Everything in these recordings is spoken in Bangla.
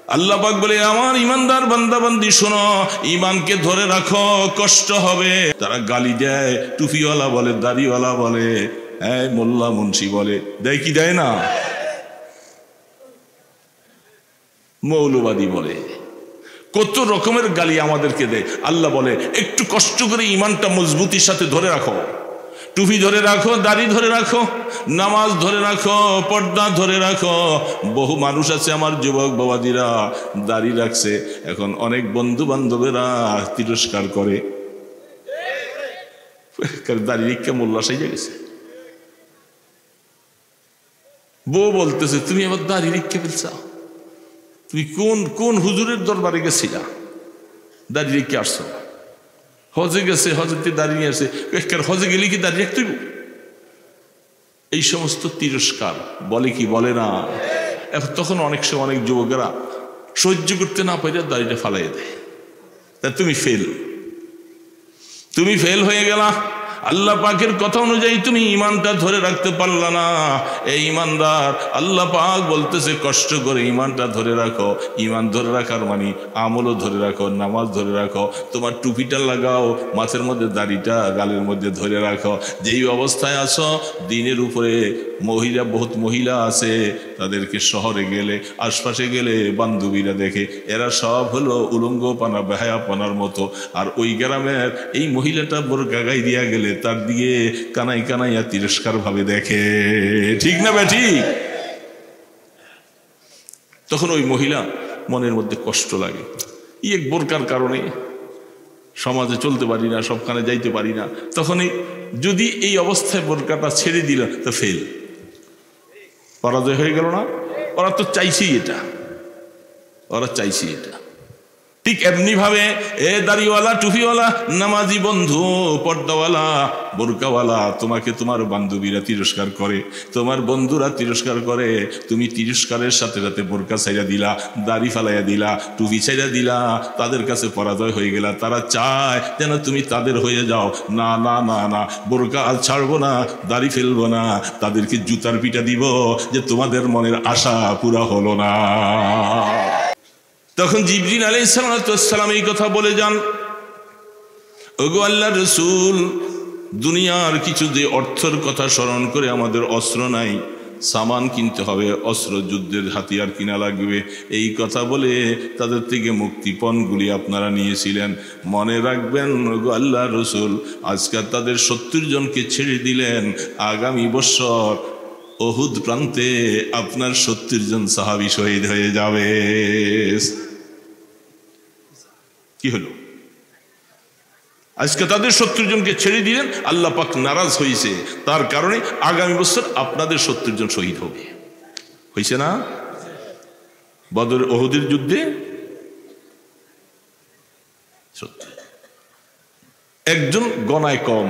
আল্লাহ পাক বলে আমার ইমানদার বান্দা বান্দি শোনো, ইমানকে ধরে রাখো, কষ্ট হবে। তারা গালি দেয়, টুপিওয়ালা বলে, দাড়িওয়ালা বলে, হ্যাঁ মোল্লা মুন্সি বলে, দেয় কি দেয় না? মৌলবাদী বলে, কত রকমের গালি আমাদেরকে দেয়। আল্লাহ বলে একটু কষ্ট করে ইমানটা মজবুতির সাথে ধরে রাখো, টুপি ধরে রাখো, দাড়ি ধরে রাখো, নামাজ ধরে রাখো, পর্দা ধরে রাখো। বহু মানুষ আছে আমার যুবক বাবাদিরা দাড়ি রাখছে, এখন অনেক বন্ধু বান্ধবেরা তিরস্কার করে, দাড়ি রেখে মোল্লা সেজে গেছে। বউ বলতেছে তুমি আবার দাড়ি রেখে ফেলছো, তুমি কোন কোন হুজুরের দরবারে গেছিলা, দাড়ি রেখে আসছো? হজে গেছে, হজে দাঁড়িয়ে আছে, হজে গেলে কি দাঁড়িয়ে রাখতে? এই সমস্ত তিরস্কার বলে কি বলে না? এখন তখন অনেক সময় অনেক যুবকেরা সহ্য করতে না পারে দাড়িটা ফালাই দেয়। তা তুমি ফেল হয়ে গেলা। আল্লাহ পাকের কথা অনুযায়ী তুমি ইমানটা ধরে রাখতে পারলা না। এই ইমানদার, আল্লাহ পাক বলতেছে কষ্ট করে ইমানটা ধরে রাখো। ইমান ধরে রাখার মানে আমলও ধরে রাখো, নামাজ ধরে রাখো, তোমার টুপিটা লাগাও, মাথার মধ্যে দাড়িটা গালের মধ্যে ধরে রাখো। যেই অবস্থায় আছো, দিনের উপরে বহুত মহিলা আছে, তাদেরকে শহরে গেলে, আশপাশে গেলে বান্ধবীরা দেখে এরা সব হলো উলঙ্গপানা, বেহায়াপনার মতো। আর ওই গ্রামের এই মহিলাটা বোরকা গায়ে দিয়া গেলে তার দিকে কানাই কানাইয়া তিরস্কার ভাবে দেখে, ঠিক না বেঠি? তখন ওই মহিলা মনের মধ্যে কষ্ট লাগে, এক বোরকার কারণে সমাজে চলতে পারি না, সবখানে যাইতে পারি না। তখনই যদি এই অবস্থায় বোরকাটা ছেড়ে দিল তো ফেল, পরাজয় হয়ে গেল না? ওরা তো চাইছেই এটা, ওরা চাইছে এটা। ঠিক এমনি ভাবে এ দাড়িওয়ালা, টুপিওয়ালা, নামাজি বন্ধু, পর্দাওয়ালা, বোরকাওয়ালা, তোমাকে তোমার বান্ধবীরা তিরস্কার করে, তোমার বন্ধুরা তিরস্কার করে। তুমি তিরস্কারের সাথে সাথে বোরকা ছাইড়া দিলা, দাড়ি ফালাইয়া দিলা, টুপি ছাইড়া দিলা, তাদের কাছে পরাজয় হয়ে গেলা। তারা চায় যেন তুমি তাদের হয়ে যাও। না না না না, বোরকা আজ ছাড়বো না, দাড়ি ফেলবো না, তাদেরকে জুতার পিটা দিব যে তোমাদের মনের আশা পুরা হলো না। তখন জিবরিল আলাইহিস সালাম এই কথা বলে যান, ওগো আল্লাহর রাসূল, দুনিয়ার কিছু যে অর্থের কথা স্মরণ করে আমাদের অস্ত্র নাই, সামান কিনতে হবে, অস্ত্র যুদ্ধের হাতিয়ার কিনা লাগবে, এই কথা বলে তাদের থেকে মুক্তিপণগুলি আপনারা নিয়েছিলেন। মনে রাখবেন ওগো আল্লাহর রাসূল, আজকাল তাদের 70 জনকে ছেড়ে দিলেন, আগামী বছর উহুদ প্রান্তে আপনার 70 জন সাহাবী শহীদ হয়ে যাবে। কি হলো? আজকে তাদের 70 জনকে ছেড়ে দিলেন, আল্লাহ পাক নারাজ হয়েছে, তার কারণে আগামী বছর আপনাদের 70 জন শহীদ হবে। হয়েছে না? বদর উহুদের যুদ্ধে 70, একজন গণায় কম।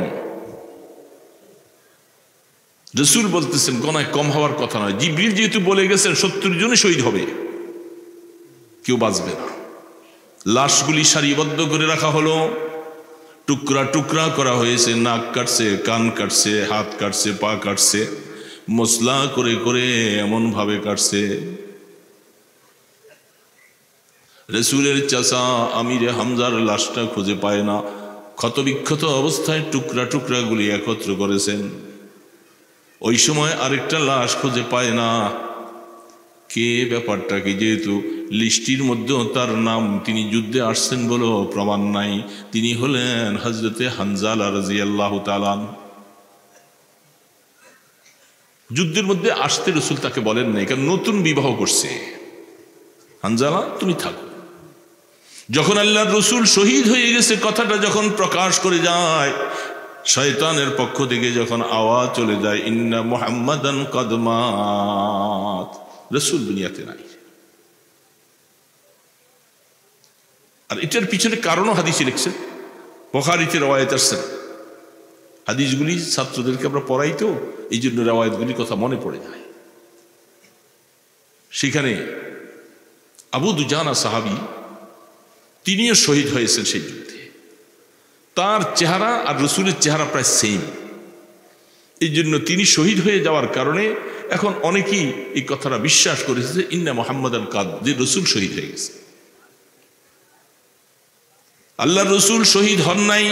রাসূল বলতেছেন গণায় কম হওয়ার কথা নয়, জিবরিল যেহেতু বলে গেছেন 70 জনই শহীদ হবে, কেউ বাঁচবে না। লাশগুলি সারিবদ্ধ করে রাখা হলো, টুকরা টুকরা করা হয়েছে, নাক কাটছে, কান কাটছে, হাত কাটছে, পা কাটছে, মশলা করে করে এমন ভাবে কাটছে। রাসূলের চাচা আমিরে হামজার লাশটা খুঁজে পায় না, ক্ষতবিক্ষত অবস্থায় টুকরা টুকরা গুলি একত্র করেছেন। ওই সময় আরেকটা লাশ খুঁজে পায় না, কে ব্যাপারটা কি, যেহেতু লিস্টির মধ্যেও তার নাম, তিনি যুদ্ধে আসছেন বলেও প্রমাণ নাই, তিনি হলেন হযরতে হানজালা রাদিয়াল্লাহু তাআলা। যুদ্ধের মধ্যে আসতে রাসূল তাকে বলেন নাই, কারণ নতুন বিবাহ করছে। হানজালা তুমি থাকো। যখন আল্লাহর রাসূল শহীদ হয়ে গেছে কথাটা যখন প্রকাশ করে যায়, শয়তানের পক্ষ থেকে যখন আওয়াজ চলে যায়, ইন্না মুহাম্মাদান কদ মাত, রাসূল দুনিয়াতে নাই। আর এটার পিছনে কারণও হাদিসে লিখছেন, বুখারীতে রওয়ায়াত আছে। হাদিসগুলি ছাত্রদেরকে আমরা পড়াই তো, এই জন্য রওয়ায়াতগুলির কথা মনে পড়ে যায়। সেখানে আবু দুজানা সাহাবী, তিনিও শহীদ হয়েছেন সেই যুদ্ধে। তার চেহারা আর রাসূলের চেহারা প্রায় সেম, এই জন্য তিনি শহীদ হয়ে যাওয়ার কারণে এখন অনেকেই এই কথাটা বিশ্বাস করেছে যে ইন্না মুহাম্মদ আল কাদ, যে রসুল শহীদ হয়ে গেছে। আল্লাহ রসুল শহীদ হন নাই।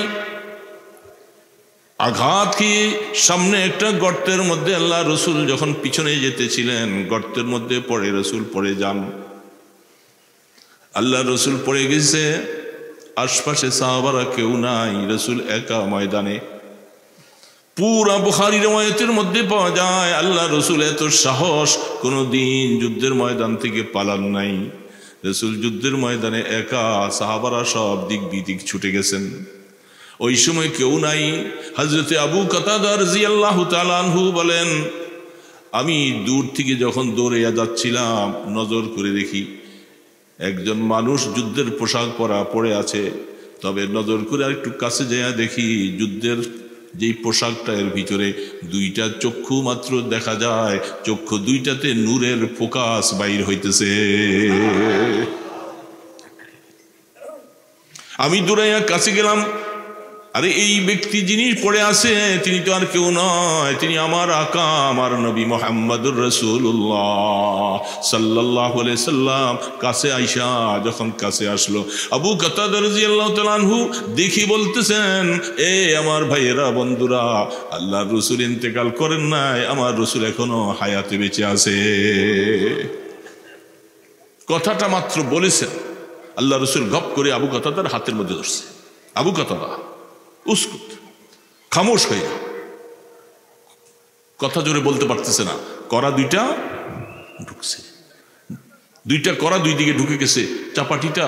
আঘাত খেয়ে সামনে একটা গর্তের মধ্যে আল্লাহ রসুল যখন পিছনে যেতেছিলেন, গর্তের মধ্যে পড়ে রসুল পড়ে যান। আল্লাহ রসুল পড়ে গেছে, আশপাশে সাহাবারা কেউ নাই, রসুল একা ময়দানে। পুরা বুখারী রওয়ায়াতের মধ্যে পাওয়া যায় আল্লাহ রসুল এত সাহস, কোনোদিন যুদ্ধের ময়দান থেকে পালান নাই। রসুল যুদ্ধের ময়দানে একা, সাহাবারা সব দিক বিদিক ছুটে গেছেন। ওই সময় কেউ নাই। হযরতে আবু কাতাদা রাদিয়াল্লাহু তাআলা আনহু বলেন, আমি দূর থেকে যখন দৌড়ে যাচ্ছিলাম, নজর করে দেখি একজন মানুষ যুদ্ধের পোশাক পরে আছে। তবে নজর করে আর একটু কাছে যাইয়া দেখি যুদ্ধের যেই পোশাকটা, এর ভিতরে দুইটা চক্ষু মাত্র দেখা যায়, চক্ষু দুইটাতে নূরের ফোকাস বাইর হইতেছে। আমি দৌড়াইয়া কাছে গেলাম, আরে এই ব্যক্তি যিনি পড়ে আছে তিনি তো আর কেউ নয়, তিনি আমার আকা, আমার নবী মুহাম্মদুর রাসূলুল্লাহ সাল্লাল্লাহু আলাইহি সাল্লাম। কাছে আইসা যখন কাছে আসলো, আবু কাতাদা রাদিয়াল্লাহু তাআলা আনহু দেখি বলতেছেন, এ আমার ভাইয়েরা, বন্ধুরা, আল্লাহর রাসূল ইন্তেকাল করেন নাই, আমার রাসূল এখনো হায়াতে বেঁচে আছে। কথাটা মাত্র বলেছেন, আল্লাহ রাসূল গপ করে আবু কাতাদার হাতের মধ্যে ধরছে। আবু কাতাদা উস্কুত, খামোশ হয়ে, কথা জোরে বলতে পারতেছে না। করা দুইটা ঢুকছে, দুইটা করা দুই দিকে ঢুকে গেছে। চাপাটিটা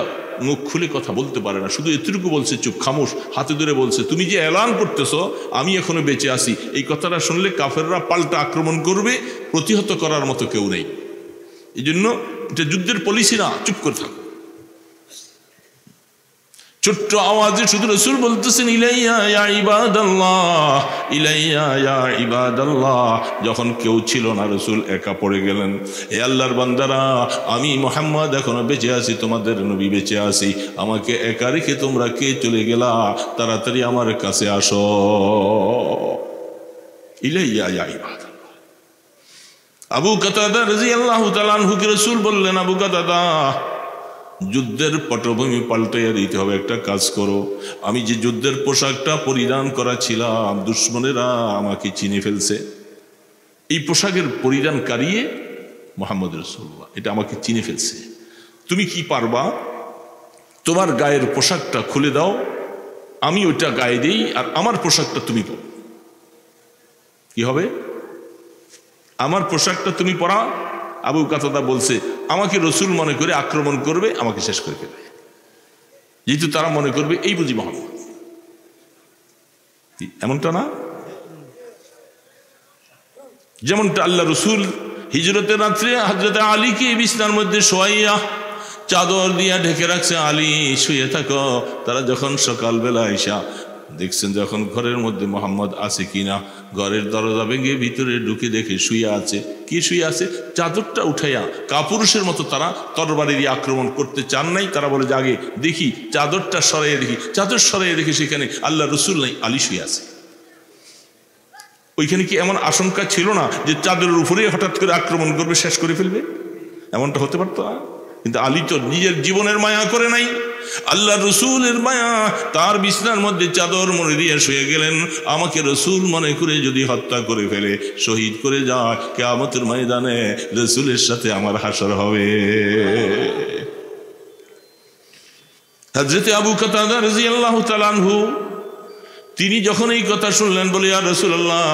মুখ খুলে কথা বলতে পারে না, শুধু এতটুকু বলছে, চুপ, খামোশ। হাতে ধরে বলছে, তুমি যে এলান করতেছ আমি এখনো বেঁচে আছি, এই কথাটা শুনলে কাফেররা পাল্টা আক্রমণ করবে, প্রতিহত করার মতো কেউ নেই। এই জন্য এটা যুদ্ধের পলিসি না, চুপ করে থাকো। ছোট্ট আওয়াজে শুধু রাসূল বলতেছেন, ইলাইয়া ইয়া ইবাদাল্লাহ, ইলাইয়া ইয়া ইবাদাল্লাহ। যখন কেউ ছিল না, রাসূল একা পড়ে গেলেন, হে আল্লাহর বান্দারা, আমি মুহাম্মদ এখনো বেঁচে আছি, তোমাদের নবী বেঁচে আছি, আমাকে একা রেখে তোমরা কে চলে গেলা? তাড়াতাড়ি আমার কাছে আসো। ইলাইয়া ইয়া ইবাদাল্লাহ। আবু কাতাদা রাদিয়াল্লাহু তাআলা আনহুকে রাসূল বললেন, আবু কাতাদা, যুদ্ধের পটভূমি পাল্টাইয়া দিতে হবে, একটা কাজ করো। আমি যে যুদ্ধের পোশাকটা পরিধান করা ছিলাম, দুশ্মনেরা আমাকে চিনে ফেলছে। এই পোশাকের পরিধানকারী মুহাম্মদ রাসূলুল্লাহ, এটা আমাকে চিনে ফেলছে। তুমি কি পারবা, তোমার গায়ের পোশাকটা খুলে দাও, আমি ওইটা গায়ে দিই, আর আমার পোশাকটা তুমি পরো। কি হবে? আমার পোশাকটা তুমি পরা। আবু কাতাদা বলছে, আমাকে রসুল মনে করে আক্রমণ করবে, আমাকে শেষ করে ফেলবে, যেহেতু তারা মনে করবে এই বুঝি মুহাম্মদ। এমনটা না, যেমনটা আল্লাহ রসুল হিজরতের রাত্রে হযরত আলীকে বিছানার মধ্যে শোয়াইয়া চাদর দিয়া ঢেকে রাখছে, আলী শুয়ে থাকো। তারা যখন সকালবেলা আইসা দেখছেন যখন ঘরের মধ্যে মুহাম্মদ আছে কিনা, ঘরের দরজা ভেঙে ভিতরে ঢুকে দেখে শুয়ে আছে। কি শুয়ে আছে? চাদরটা উঠাইয়া, কাপুরুষের মতো তারা তরবারি দিয়ে আক্রমণ করতে চান নাই। তারা বলে যে আগে দেখি, চাদরটা সরাইয়ে দেখি। চাদর সরাইয়ে দেখে সেখানে আল্লাহ রসুল নাই, আলী শুয়ে আছে। ওইখানে কি এমন আশঙ্কা ছিল না যে চাদরের উপরে হঠাৎ করে আক্রমণ করবে, শেষ করে ফেলবে? এমনটা হতে পারতো না। কিন্তু আলী তো নিজের জীবনের মায়া করে নাই, আল্লাহ রসুলের মায়া। তার বিছনার মধ্যে চাদর মুড়ি দিয়ে শুয়ে গেলেন, আমাকে রসুল মনে করে যদি হত্যা করে ফেলে, শহীদ করে যায়, কিয়ামতের ময়দানে রসুলের সাথে আমার হাসর হবে। হযরত আবু কাতাদা রাদিয়াল্লাহু তাআলা আনহু তিনি যখন এই কথা শুনলেন, বলে, ইয়া রাসূলুল্লাহ,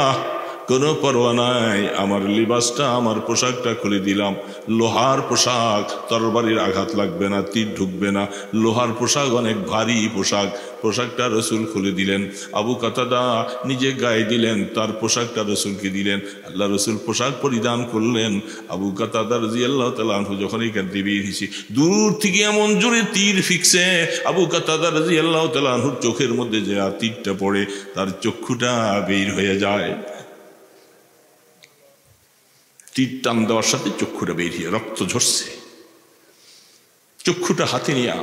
কোনো পরোয়া নাই, আমার লিবাসটা, আমার পোশাকটা খুলে দিলাম। লোহার পোশাক, তরবারির আঘাত লাগবে না, তীর ঢুকবে না, লোহার পোশাক, অনেক ভারী পোশাক। পোশাকটা রসুল খুলে দিলেন, আবু কাতাদা নিজে গায়ে দিলেন, তার পোশাকটা রসুলকে দিলেন। আল্লাহ রসুল পোশাক পরিধান করলেন। আবু কাতাদা রাদিয়াল্লাহু তাআলা আনহু যখন এখান থেকে বের হয়েছে, দূর থেকে এমন জোরে তীর ফিকছে, আবু কাতাদা রাদিয়াল্লাহু তাআলা আনহুর চোখের মধ্যে যে তীরটা পড়ে, তার চক্ষুটা বের হয়ে যায়। তীর টান দেওয়ার সাথে চক্ষুটা বেরিয়ে রক্ত ঝরছে। চক্ষুটা হাতে নিয়া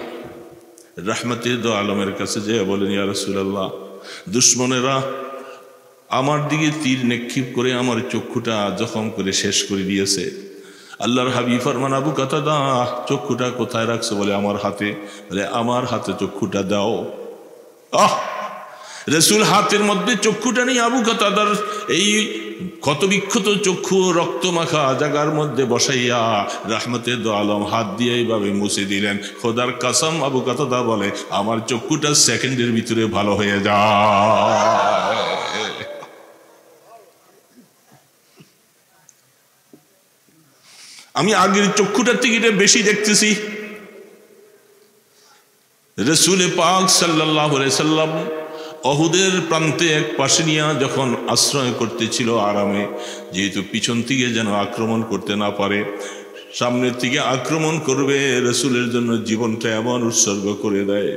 রাহমাতে দো আলমের কাছে যে বলেন, ইয়া রাসূলুল্লাহ, দুশ্মনেরা আমার দিকে তীর নিক্ষেপ করে আমার চক্ষুটা জখম করে শেষ করে দিয়েছে। আল্লাহর হাবিব ফরমান, আবু কাতাদা চক্ষুটা কোথায় রাখছো? বলে আমার হাতে। বলে আমার হাতে চক্ষুটা দাও। রাসূল হাতের মধ্যে চক্ষুটা নিয়ে আবু কাতাদার এই ক্ষতবিক্ষত চক্ষু রক্ত মাখা জায়গার মধ্যে বসাইয়া রাহমতে দো আলম হাত দিয়ে এইভাবে মুছে দিলেন। খোদার কসম, আবু কাতাদা বলে আমার চক্ষুটা সেকেন্ডের ভিতরে ভালো হয়ে যায়। আমি আগের চক্ষুটার থেকে এটা বেশি দেখতেছি। রাসূল পাক সাল্লাল্লাহু আলাইহি সাল্লাম অহুদের প্রান্তে এক পাশে নিয়ে যখন আশ্রয় করতেছিল আরামে, যেহেতু পিছন থেকে যেন আক্রমণ করতে না পারে, সামনের থেকে আক্রমণ করবে, রাসূলের জন্য জীবনটা এমন উৎসর্গ করে দেয়।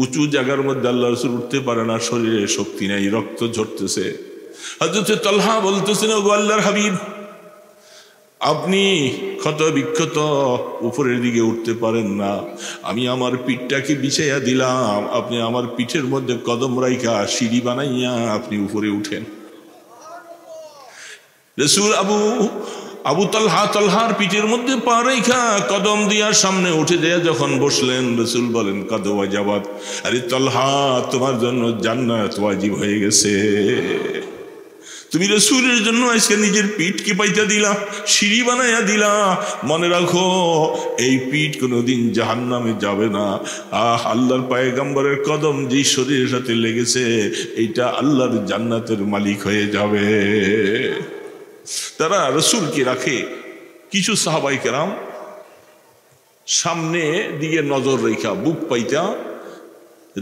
উঁচু জায়গার মধ্যে আল্লাহ রাসূল উঠতে পারে না, শরীরে শক্তি নেই, রক্ত ঝরতেছে। হযরত তালহা বলতেছেন, ওগো আল্লাহর হাবিব, আপনি ক্ষত বিক্ষত উপরের দিকে উঠতে পারেন না, আমি আমার পিঠটাকে বিছাইয়া দিলাম, আপনি আমার পিঠের মধ্যে কদম রাইখা সিঁড়ি বানাইয়া আপনি উপরে উঠেন। রাসূল আবু তালহার পিঠের মধ্যে পা রাইখা কদম দিয়া সামনে উঠে যায় যখন বসলেন, রাসূল বলেন কদ ওয়াজাবাত, আরে তালহা তোমার জন্য জান্নাত ওয়াজিব হয়ে গেছে। তুমি রাসূলের জন্য আজকে নিজের পিঠকে পাইতা দিলা, সিঁড়ি বানাইয়া দিলা। মনে রাখো এই পিঠ কোনোদিন জাহান্নামে যাবে না। আল্লাহর পয়গম্বরের কদম যেই শরীরের সাথে লেগেছে, এইটা আল্লাহর জান্নাতের মালিক হয়ে যাবে। তারা রাসূলকে রাখে। কিছু সাহাবায়ে কেরাম সামনে দিকে নজর রেখা বুক পাইতা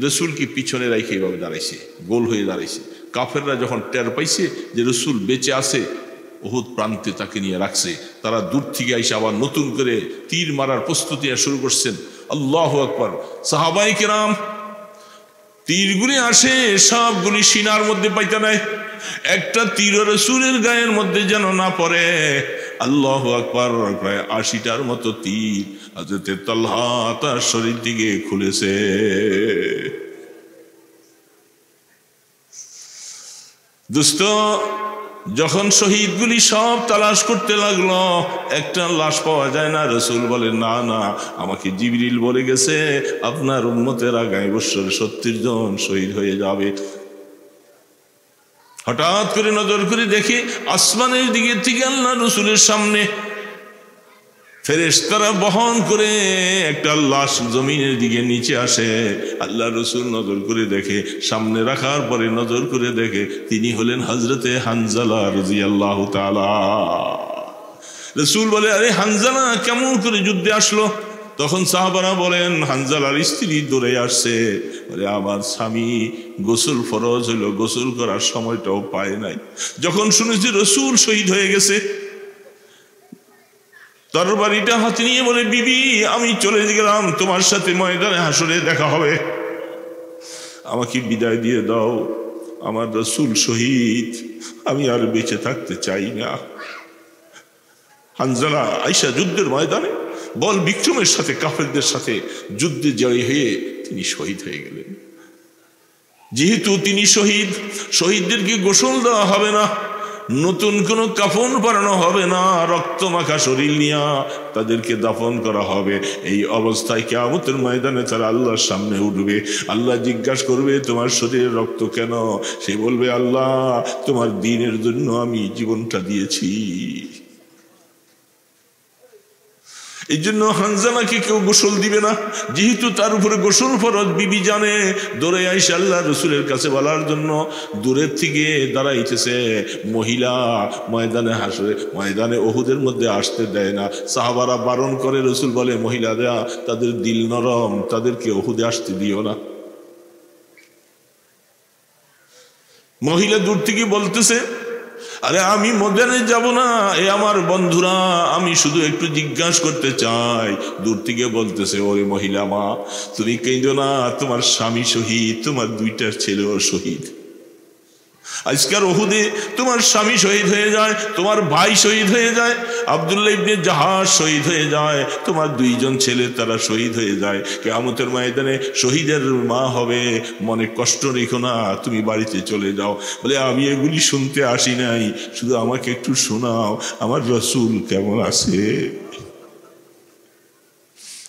রাসূলকে পিছনে রেখে এইভাবে দাঁড়াইছে, গোল হয়ে দাঁড়াইছে। কাফেররা যখন টের পাইছে যে রাসূল বেঁচে আছে, উহুদ প্রান্তে তাকে নিয়ে রাখছে। তারা দূর থেকে আইসে আবার নতুন করে তীর মারার প্রস্তুতি শুরু করছেন। আল্লাহু আকবার। সাহাবায়ে কেরাম তীরগুলি আসে, সবগুলি সিনার মধ্যে পাইতে নাই, একটা তীর রাসূলের গায়ের মধ্যে যেন না পড়ে। আল্লাহু আকবার। প্রায় ৮০টার মতো তীর হযরত তালহা তার শরীর থেকে খুলেছে। দোস্ত, যখন শহীদগুলি সব তালাশ করতে লাগলো, একটা লাশ পাওয়া যায় না। রাসূল বলে, না না, আমাকে জিবরিল বলে গেছে আপনার উম্মতের আগামী বছর ৭০ জন শহীদ হয়ে যাবে। হঠাৎ করে নজর করে দেখে আসমানের দিকে থেকে আল্লাহ রাসূলের সামনে ফেরেশতারা বহন করে একটা লাশ জমিনের দিকে নিচে আসে। আল্লাহ রাসূল নজর করে দেখে, সামনে রাখার পরে নজর করে দেখে তিনি হলেন হযরতে হানজালা রাদিয়াল্লাহু তাআলা। রাসূল বলে, আরে হানজালা কেমন করে যুদ্ধে আসলো? তখন সাহাবারা বলেন, হানজালার স্ত্রী দৌড়ে আসছে। বলে, আমার স্বামী গোসল ফরজ হইল, গোসল করার সময়টাও পায় নাই। যখন শুনেছি রাসূল শহীদ হয়ে গেছে, তরবারিটা হাতে নিয়ে বলে, বিবি আমি চলে গেলাম, তোমার সাথে ময়দানে হাসরে দেখা হবে, আমাকে বিদায় দিয়ে দাও, আমার রাসূল শহীদ, আমি আর বেঁচে থাকতে চাই না। হানজালা আয়েশা যুদ্ধের ময়দানে বল বিক্রমের সাথে কাফেরদের সাথে যুদ্ধে জয়ী হয়ে তিনি শহীদ হয়ে গেলেন। যেহেতু তিনি শহীদ, শহীদদেরকে গোসল দেওয়া হবে না, নতুন কোনো কাফন পরানো হবে না, রক্ত মাখা শরীর নিয়ে তাদেরকে দাফন করা হবে। এই অবস্থায় কিয়ামতের ময়দানে তারা আল্লাহর সামনে উঠবে। আল্লাহ জিজ্ঞাসা করবে, তোমার শরীরে রক্ত কেন? সে বলবে, আল্লাহ তোমার দ্বীনের জন্য আমি জীবনটা দিয়েছি। এই জন্য হানজালাকে কেউ গোসল দিবে না, যেহেতু তার উপরে গোসল ফরজ। বিবি জানে, দৌড়ে আইসা আল্লাহ রাসূলের কাছে বলার জন্য দূরের থেকে দাঁড়াইতেছে। মহিলা ময়দানে হাসরে, ময়দানে উহুদের মধ্যে আসতে দেয় না। সাহাবারা বারণ করে, রাসূল বলে, মহিলারা তাদের দিল নরম, তাদেরকে উহুদে আসতে দিও না। মহিলা দূর থেকে বলতেছে, আরে আমি ময়দানে যাব না, এ আমার বন্ধুরা, আমি শুধু একটু জিজ্ঞাসা করতে চাই। দূর থেকে বলতেছে, ওরে মহিলা মা, তুমি কেঁদো না, তোমার স্বামী শহীদ, তোমার 2টা ছেলেও শহীদ। আজকের ওহুদে তোমার স্বামী শহীদ হয়ে যায়, তোমার ভাই শহীদ হয়ে যায়, আব্দুল্লাহ ইবনে জাহাজ শহীদ হয়ে যায়, তোমার দুইজন ছেলে তারা শহীদ হয়ে যায়। কিয়ামতের ময়দানে শহীদের মা হবে, মনে কষ্ট রেখো না, তুমি বাড়িতে চলে যাও। বলে আমি এগুলি শুনতে আসি নাই, শুধু আমাকে একটু শোনাও আমার রসুল কেমন আছে,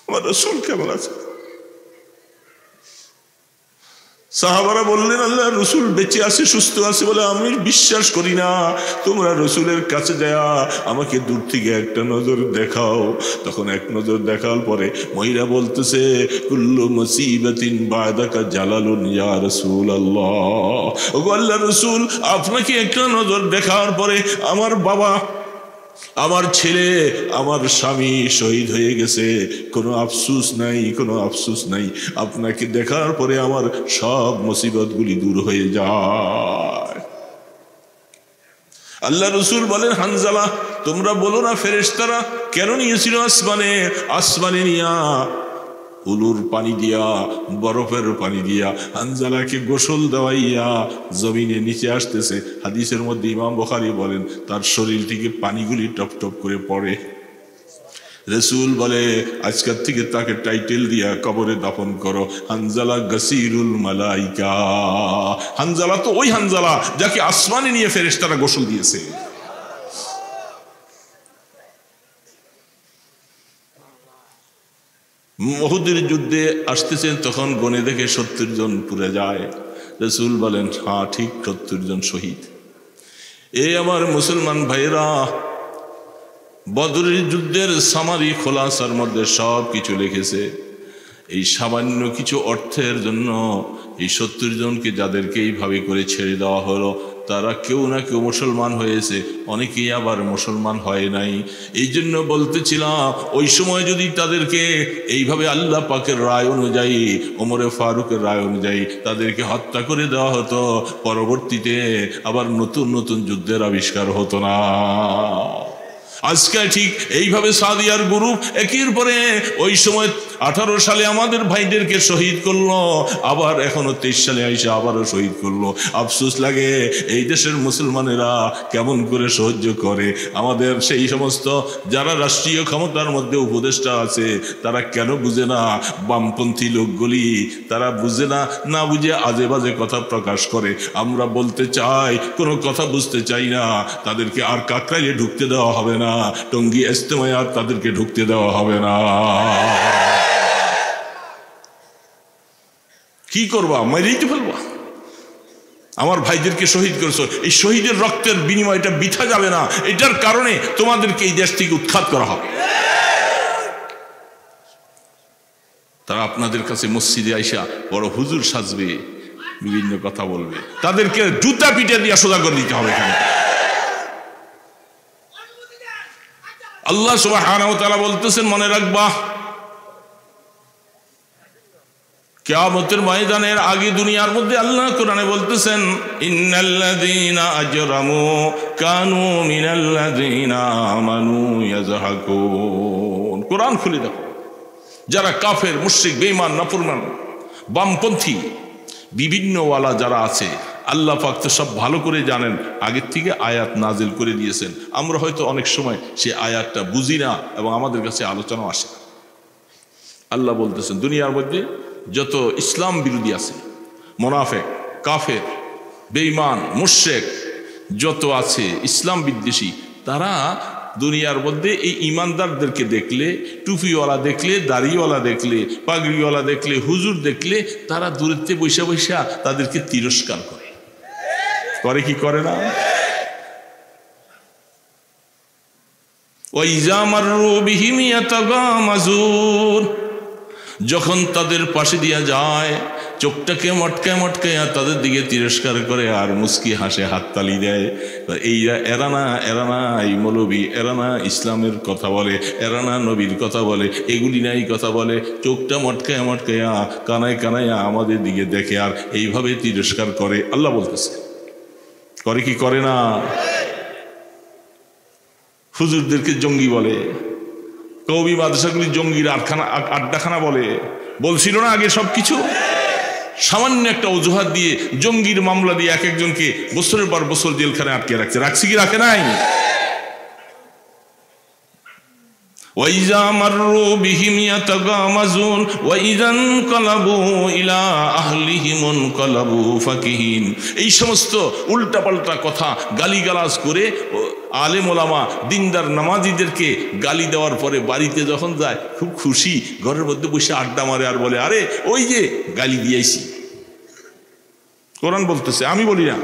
আমার রসুল কেমন আছে। সাহাবারা বললেন আল্লাহ রসুল বেঁচে আছে, সুস্থ আছে। বলে আমি বিশ্বাস করি না, তোমরা রসুলের কাছে যায়া আমাকে দূর থেকে একটা নজর দেখাও। তখন এক নজর দেখার পরে মহিলা বলতেছে কুল্লু মুসিবাতিন বাদাকা জালালুন ইয়া রাসূলুল্লাহ। ওগো আল্লাহ রসুল, আপনাকে একটা নজর দেখার পরে আমার বাবা, আমার ছেলে, আমার স্বামী শহীদ হয়ে গেছে, কোনো আফসোস নাই, কোনো আফসোস নাই। আপনাকে দেখার পরে আমার সব মুসিবতগুলি দূর হয়ে যায়। আল্লাহ রসুল বলেন হানজালা, তোমরা বলো না ফেরেশতারা কেন নিয়েছিল আসমানে? আসমানে নিয়া উলুর পানি দিয়া, বরফের পানি দিয়া হানজালাকে গোসল দেওয়াইয়া জমিনে নিচে আসতেছে। হাদিসের মধ্যে ইমাম বুখারী বলেন তার শরীর থেকে পানিগুলি টপ টপ করে পড়ে। রসুল বলে আজকের থেকে তাকে টাইটেল দিয়া কবরে দাফন করো, হানজালা গাসিরুল মালাইকা। হানজালা তো ওই হানজালা যাকে আসমানে নিয়ে ফেরেশতারা গোসল দিয়েছে। উহুদের যুদ্ধে আসতেছেন, তখন গনে দেখে 70 জন পুড়ে যায়। রসুল বলেন হ্যাঁ ঠিক, 70 জন শহীদ। এই আমার মুসলমান ভাইরা, বদরের যুদ্ধের সামারি খোলাসার মধ্যে সব কিছু লিখেছে। এই সামান্য কিছু অর্থের জন্য এই 70 জনকে যাদেরকে এইভাবে করে ছেড়ে দেওয়া হলো, তারা কেউ না কেউ মুসলমান হয়েছে, অনেকেই আবার মুসলমান হয় নাই। এই জন্য বলতেছিলাম ওই সময় যদি তাদেরকে এইভাবে আল্লাহ পাকের রায় অনুযায়ী, ওমরে ফারুকের রায় অনুযায়ী তাদেরকে হত্যা করে দেওয়া হতো, পরবর্তীতে আবার নতুন নতুন যুদ্ধের আবিষ্কার হতো না। আজকে ঠিক এইভাবে সাদিয়ার গ্রুপ একের পরে ওই সময় 18 সালে আমাদের ভাইদেরকে শহীদ করলো, আবার এখনো 23 সালে আইসা আবারও শহীদ করলো। আফসোস লাগে এই দেশের মুসলমানেরা কেমন করে সহ্য করে। আমাদের সেই সমস্ত যারা রাষ্ট্রীয় ক্ষমতার মধ্যে উপদেষ্টা আছে, তারা কেন বুঝে না? বামপন্থী লোকগুলি তারা বুঝে না, না বুঝে আজে বাজে কথা প্রকাশ করে। আমরা বলতে চাই, কোনো কথা বুঝতে চাই না, তাদেরকে আর কাকরাইলে ঢুকতে দেওয়া হবে না, টঙ্গী ইজতেমায় আর তাদেরকে ঢুকতে দেওয়া হবে না। কি করবা? মেরেই তো ফেলবা। আমার ভাইদেরকে শহীদ করেছো, এই শহীদের রক্তের বিনিময়টা বৃথা যাবে না। এটার কারণে তোমাদেরকে এই দেশ থেকে উৎখাত করা হবে। তারা আপনাদের কাছে মসজিদে আইসা বড় হুজুর সাজবে, বিভিন্ন কথা বলবে, তাদেরকে জুতা পিটে দিয়ে সোজা করে দিতে হবে। এখানে আল্লাহ সুবহানাহু ওয়া তাআলা বলতেছেন, মনে রাখবা কিয়ামতের ময়দানের আগে দুনিয়ার মধ্যে আল্লাহ কোরআনে বলতেছেন ইন্নাল্লাযীনা আজরামু কানু মিনাল্লাযীনা আমানু ইয়াজহাকুন। কোরআন খুলে দেখো, যারা কাফের, মুশরিক, বেঈমান, নাফরমান, বামপন্থী, বিভিন্ন ওয়ালা যারা আছে, আল্লাহ পাক তো সব ভালো করে জানেন, আগের থেকে আয়াত নাজিল করে দিয়েছেন। আমরা হয়তো অনেক সময় সেই আয়াতটা বুঝি না এবং আমাদের কাছে আলোচনাও আসে। আল্লাহ বলতেছেন দুনিয়ার মধ্যে যত ইসলাম বিরোধী আছে, মুনাফিক, কাফের, বেঈমান, মুশরিক যত আছে, ইসলাম বিদ্বেষী, তারা দুনিয়ার মধ্যে এই ইমানদারদেরকে দেখলে, টুপিওয়ালা দেখলে, দাড়িওয়ালা দেখলে, পাগড়িওয়ালা দেখলে, হুজুর দেখলে, তারা দূরেতে বৈশা বৈশা তাদেরকে তিরস্কার করে। করে কি করে না? ওয়াইজা মাররু বিহিম ইয়াতাগামাজুন, যখন তাদের পাশে দিয়া যায় চোখটাকে মটকায় মটকায় তাদের দিকে তিরস্কার করে আর মুস্কি হাসে, হাততালি দেয়। এরা না এই মৌলবী, এরা না ইসলামের কথা বলে, এরা না নবীর কথা বলে, এগুলি নাই কথা বলে। চোখটা মটকায় মটকায়া কানায় কানায়া আমাদের দিকে দেখে আর এইভাবে তিরস্কার করে। আল্লাহ বলতেছে করে কি করে না? হুজুরদেরকে জঙ্গি বলে, কওমি মাদ্রাসাগুলি জঙ্গির আড্ডাখানা বলে। বলছিল না আগে সব কিছু? সামান্য একটা অজুহাত দিয়ে জঙ্গির মামলা দিয়ে এক একজনকে বছরের পর বছর জেলখানে আটকে রাখছে, রাখছে কি রাখে নাই? وَإِذَا مَرُّوا بِهِمْ يَتَغَامَزُونَ وَإِذَا انقَلَبُوا إِلَى أَهْلِهِمُ انقَلَبُوا فَكِهِينَ। এই সমস্ত উল্টাপাল্টা কথা গালিগালাজ করে আলেম ওলামা দিনদার নামাজিদেরকে গালি দেওয়ার পরে বাড়িতে যখন যায় খুব খুশি, ঘরের মধ্যে বসে আড্ডা মারে আর বলে, আরে ওই যে গালি দিয়েছি। কোরআন বলতেছে, আমি বলি না।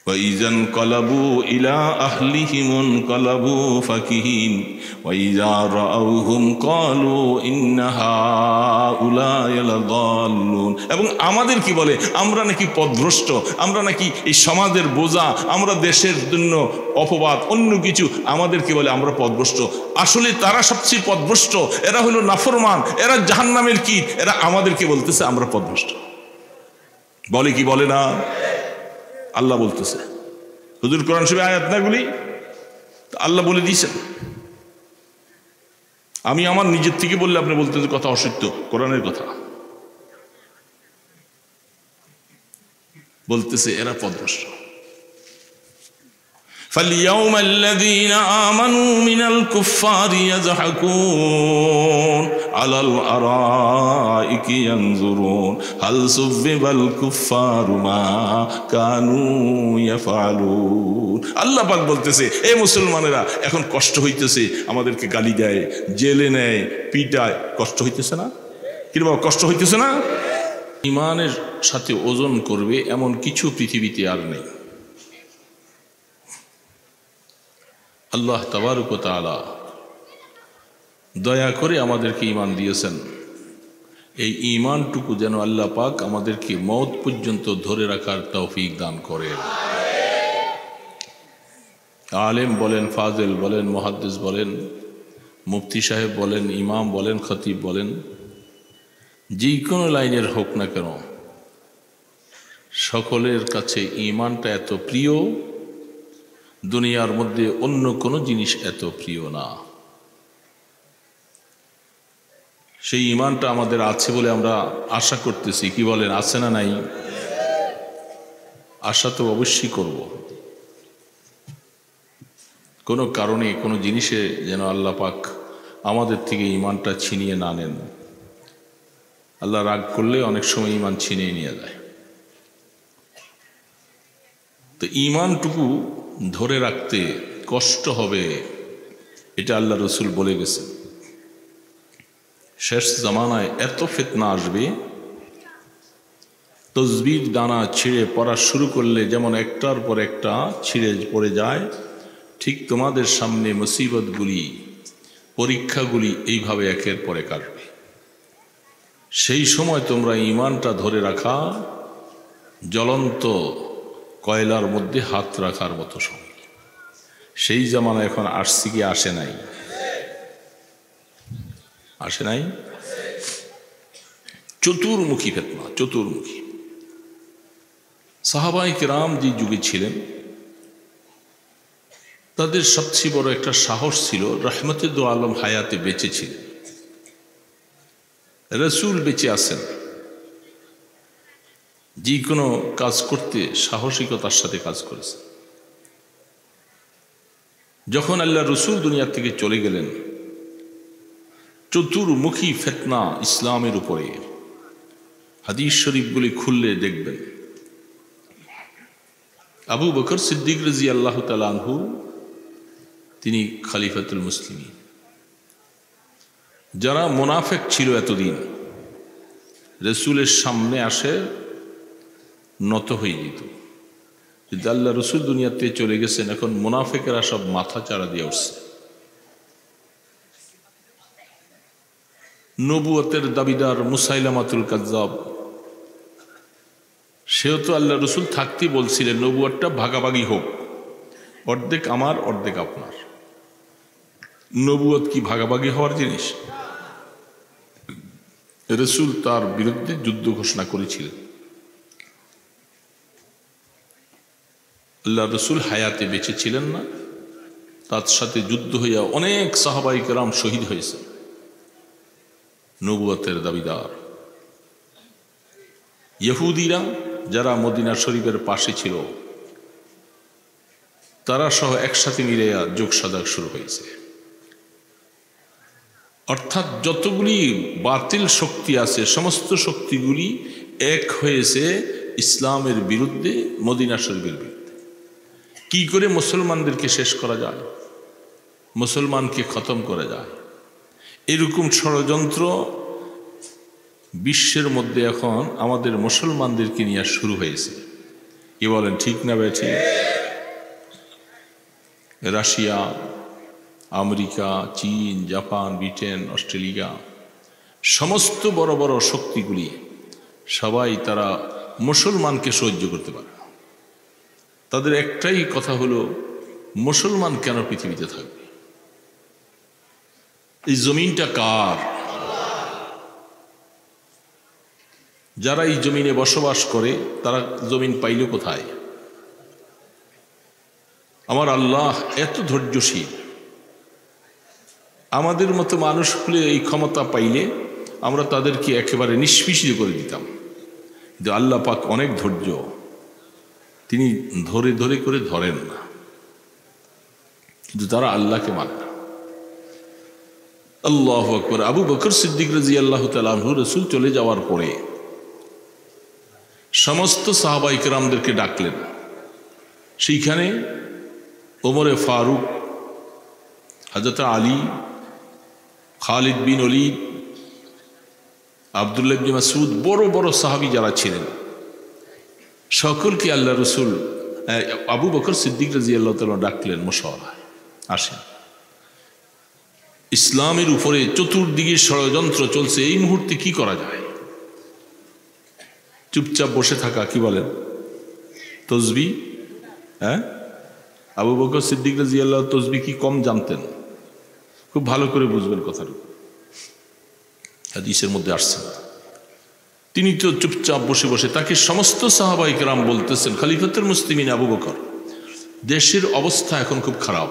وَإِذَا انقَلَبُوا إِلَى أَهْلِهِمُ انقَلَبُوا فَكِهِينَ وَإِذَا رَأَوْهُمْ قَالُوا إِنَّ هَؤُلَاءِ لَضَالُّونَ। এবং আমাদের কি বলে, আমরা নাকি পথভ্রষ্ট, আমরা নাকি এই সমাজের বোঝা, আমরা দেশের জন্য অপবাদ, অন্য কিছু, আমাদের কি বলে আমরা পথভ্রষ্ট। আসলে তারা সবচেয়ে পথভ্রষ্ট, এরা হলো নাফরমান, এরা জাহান্নামের কীট, এরা আমাদেরকে বলতেছে আমরা পথভ্রষ্ট। বলে কি বলে না? আল্লাহ বলতেছে, হুজুর কোরআন শরীফে আয়াত না গুলি, আল্লাহ বলে দিয়েছেন। আমি আমার নিজের থেকে বললে আপনি বলতেছেন কথা অসত্য, কোরআনের কথা বলতেছে এরা পথভ্রষ্ট। فَالْيَوْمَ الَّذِينَ آمَنُوا مِنَ الْكُفَّارِ يَضْحَكُونَ عَلَى الْأَرَائِكِ يَنْظُرُونَ هَلْ ثُوِّبَ الْكُفَّارُ مَا كَانُوا يَفْعَلُونَ। আল্লাহ পাক বলতেছে, এ মুসলমানেরা এখন কষ্ট হইতেছে, আমাদেরকে গালি দেয়, জেলে নেয়, পিটায়, কষ্ট হইতেছে না? কিংবা কষ্ট হইতেছে না? ইমানের সাথে ওজন করবে এমন কিছু পৃথিবীতে আর নেই। আল্লাহ তাবারক ওয়া তাআলা দয়া করে আমাদেরকে ঈমান দিয়েছেন। এই ঈমানটুকু যেন আল্লাহ পাক আমাদেরকে মওত পর্যন্ত ধরে রাখার তৌফিক দান করেন। আলেম বলেন, ফাজিল বলেন, মুহাদ্দিস বলেন, মুফতি সাহেব বলেন, ইমাম বলেন, খতিব বলেন, যে কোনো লাইনের হোক না কেন, সকলের কাছে ঈমানটা এত প্রিয়, দুনিয়ার মধ্যে অন্য কোনো জিনিস এত প্রিয় না। সেই ঈমানটা আমাদের আছে বলে আমরা আশা করতেছি, কি বলেন, আছে না নাই? আশা তো অবশ্যই করব। কোনো কারণে কোনো জিনিসে যেন আল্লাহ পাক আমাদের থেকে ঈমানটা ছিনিয়ে না নেন। আল্লাহ রাগ করলে অনেক সময় ঈমান ছিনিয়ে নিয়ে যায়। তো ঈমানটুকু ধরে রাখতে কষ্ট হবে, এটা আল্লাহ রসুল বলে গেছে। শেষ জামানায় এত ফিতনা আসবে, তসবির দানা ছিঁড়ে পড়া শুরু করলে যেমন একটার পর একটা ছিঁড়ে পড়ে যায়, ঠিক তোমাদের সামনে মুসিবতগুলি, পরীক্ষাগুলি এইভাবে একের পর এক আসবে। সেই সময় তোমরা ঈমানটা ধরে রাখা জ্বলন্ত কয়লার মধ্যে হাত রাখার মতো সময়। সেই জামানা এখন আসছে কি আসে নাই? আসে নাই? চতুর্মুখী ফিতনা, চতুর্মুখী। সাহাবায়ে কেরাম যে যুগে ছিলেন, তাদের সবচেয়ে বড় একটা সাহস ছিল, রাহমাতুল আলম হায়াতে বেঁচে ছিলেন, রাসূল বেঁচে আছেন, যে কোনো কাজ করতে সাহসিকতার সাথে কাজ করেছে। যখন আল্লাহ রসুল দুনিয়া থেকে চলে গেলেন, চতুর্মুখী ফিতনা ইসলামের উপরে, হাদিস শরীফগুলি খুললে দেখবেন। আবু বকর সিদ্দিক রাদিয়াল্লাহু তাআলা আনহু, তিনি খলিফাতুল মুসলিমিন। যারা মুনাফিক ছিল এতদিন, রসুলের সামনে আসে নত হয়ে যেত। যদি আল্লাহ রসুল দুনিয়াতে চলে গেছেন, এখন মুনাফিকেরা সব মাথা চাড়া দিয়ে উঠছে। নবুয়তের দাবিদার মুসাইলামাতুল কাজ্জাব, সেও তো আল্লাহ রসুল থাকতে বলছিলেন নবুয়তটা ভাগাভাগি হোক, অর্ধেক আমার অর্ধেক আপনার। নবুয়ত কি ভাগাভাগি হওয়ার জিনিস? রসুল তার বিরুদ্ধে যুদ্ধ ঘোষণা করেছিলেন। আল্লাহ রসুল হায়াতে বেঁচে ছিলেন না, তার সাথে যুদ্ধ হইয়া অনেক সাহাবায়ে কেরাম শহীদ হয়েছে। নবুয়তের দাবিদার। ইহুদিরা যারা মদিনা শরীফের পাশে ছিল তারা সহ একসাথে মিলে যোগ সাজা শুরু হয়েছে। অর্থাৎ যতগুলি বাতিল শক্তি আছে সমস্ত শক্তিগুলি এক হয়েছে ইসলামের বিরুদ্ধে, মদিনা শরীফের বিরুদ্ধে। কি করে মুসলমানদেরকে শেষ করা যায়, মুসলমানকে খতম করা যায়, এরকম ষড়যন্ত্র বিশ্বের মধ্যে এখন আমাদের মুসলমানদেরকে নিয়ে শুরু হয়েছে। কি বলেন, ঠিক না বেঠিক? রাশিয়া, আমেরিকা, চীন, জাপান, ব্রিটেন, অস্ট্রেলিয়া, সমস্ত বড় বড় শক্তিগুলি সবাই তারা মুসলমানকে সহ্য করতে পারে না। তাদের একটাই কথা হলো, মুসলমান কেন পৃথিবীতে থাকবে? এই জমিনটা কার? যারা এই জমিনে বসবাস করে তারা জমিন পাইল কোথায়? আমার আল্লাহ এত ধৈর্যশীল। আমাদের মতো মানুষ হলে এই ক্ষমতা পাইলে আমরা তাদেরকে একেবারে নিষ্পিষিত করে দিতাম। কিন্তু আল্লাহ পাক অনেক ধৈর্য, তিনি ধরে ধরে করে ধরেন না, কিন্তু তারা আল্লাহকে মানে না। আল্লাহু আকবার। আবু বকর সিদ্দিক রাদিয়াল্লাহু তাআলা আনহু রাসূল চলে যাওয়ার পরে সমস্ত সাহাবা ইকরামদেরকে ডাকলেন। সেইখানে ওমরে ফারুক, হযরত আলী, খালিদ বিন ওলীদ, আব্দুল্লাহ ইবনে মাসউদ, বড় বড় সাহাবী যারা ছিলেন সকলকে আল্লাহ রসুল আবু বকর সিদ্দিক রাদিয়াল্লাহু তাআলা ডাকলেন মুশাওয়ারায়, আসেন। ইসলামের উপরে চতুর্দিকে ষড়যন্ত্র চলছে, এই মুহূর্তে কি করা যায়? চুপচাপ বসে থাকা, কি বলেন, তসবিহ? হ্যাঁ, আবু বকর সিদ্দিক রাদিয়াল্লাহু তসবিহ কি কম জানতেন? খুব ভালো করে বুঝবেন কথাটা, হাদিসের মধ্যে আসছে। তিনি তো চুপচাপ বসে বসে, তাকে সমস্ত সাহাবা ইকরাম বলতেছেন, খলিফাতুল মুসলিমিন আবু বকর, দেশের অবস্থা এখন খুব খারাপ,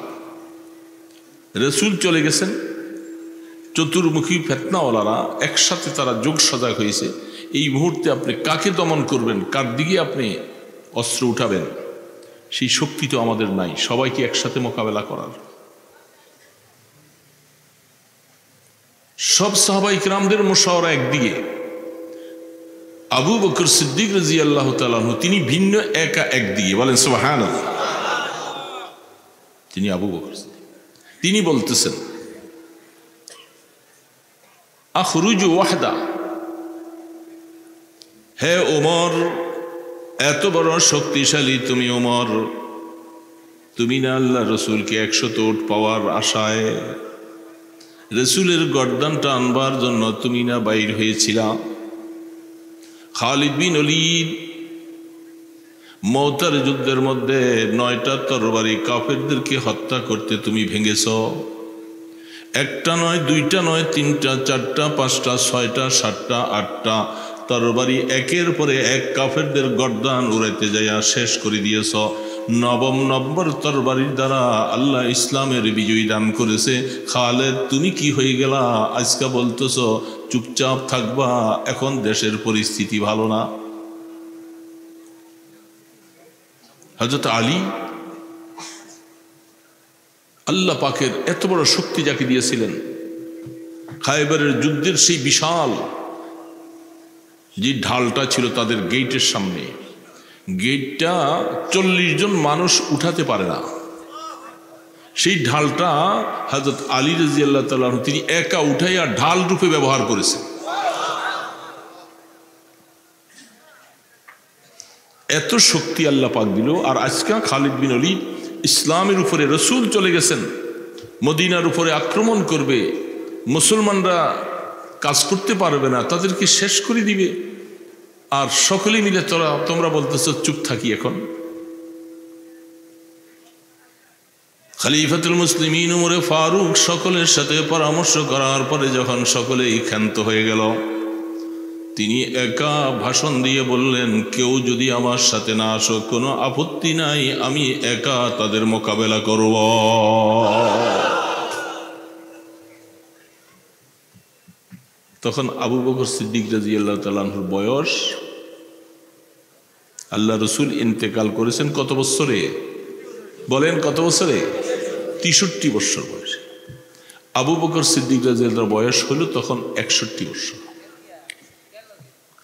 রাসূল চলে গেছেন, চতুর্মুখী ফিতনাওয়ালারা একসাথে তারা যোগ সজাগ হয়েছে। এই মুহূর্তে আপনি কাকে দমন করবেন, কার দিকে আপনি অস্ত্র উঠাবেন, সেই শক্তি তো আমাদের নাই সবাইকে একসাথে মোকাবেলা করার। সব সাহাবা ইকরামদের মুশাওয়ারা একদিকে, আবু বকর সিদ্দিক রাদিয়াল্লাহু তাআলা আনহু তিনি ভিন্ন, একা একদিকে। বলেন সুবহানাল্লাহ। তিনি আবু বকর সিদ্দিক, তিনি বলতেছেন, আখরুজু ওয়াহদা, হে ওমর, এত বড় শক্তিশালী তুমি ওমর, তুমি না আল্লাহ রসুলকে 100 উট পাওয়ার আশায় রসুলের গর্দানটা আনবার জন্য তুমি না বাইর হয়েছিলা? খালিদ বিন ওলীদ মওতার যুদ্ধের মধ্যে 9টা তরবারি কাফেরদেরকে হত্যা করতে তুমি ভেঙেছ। একটা নয়, দুইটা নয়, 3টা, 4টা, 5টা, 6টা, 7টা, 8টা তরবারি একের পরে এক কাফেরদের গর্দান উড়াইতে যাইয়া শেষ করে দিয়েছ। 9 নম্বর তরবারির দ্বারা আল্লাহ ইসলামের বিজয় দান করেছে। খালেদ, তুমি কি হয়ে গেলা? আজকে বলতেছ চুপচাপ থাকবা, এখন দেশের পরিস্থিতি ভালো না। হযরত আলী, আল্লাহ পাকের এত বড় শক্তি যাকে দিয়েছিলেন, খায়বারের যুদ্ধের সেই বিশাল যে ঢালটা ছিল তাদের গেটের সামনে, গেটটা 40 জন মানুষ উঠাতে পারে না, সেই ঢালটা হযরত আলী রাদিয়াল্লাহু তাআলা তিনি একা উঠাইয়া ঢাল রূপে ব্যবহার করেছেন। এত শক্তি আল্লাহ পাক দিল। আর আজকে খালিদ বিন ওলীদ, ইসলামের উপরে রসুল চলে গেছেন, মদিনার উপরে আক্রমণ করবে, মুসলমানরা কাজ করতে পারবে না, তাদেরকে শেষ করে দিবে, আর সকলে মিলে তোমরা বলতেছ চুপ থাকি। এখন খলিফাতুল মুসলিমিন ওমরে ফারুক সকলের সাথে পরামর্শ করার পরে যখন সকলেই ক্ষান্ত হয়ে গেল, তিনি একা ভাষণ দিয়ে বললেন, কেউ যদি আমার সাথে না আসো কোনো আপত্তি নাই, আমি একা তাদের মোকাবেলা করব। তখন আবু বকর সিদ্দিক রাদিয়াল্লাহু তাআলা আনহুর বয়স, আল্লাহ রসুল ইন্তেকাল করেছেন কত বছরে? বলেন কত বছরে? 63 বছর বয়সে। আবু বকর সিদ্দিক রাদিয়াল্লাহু বয়স হলো তখন 61 বছর।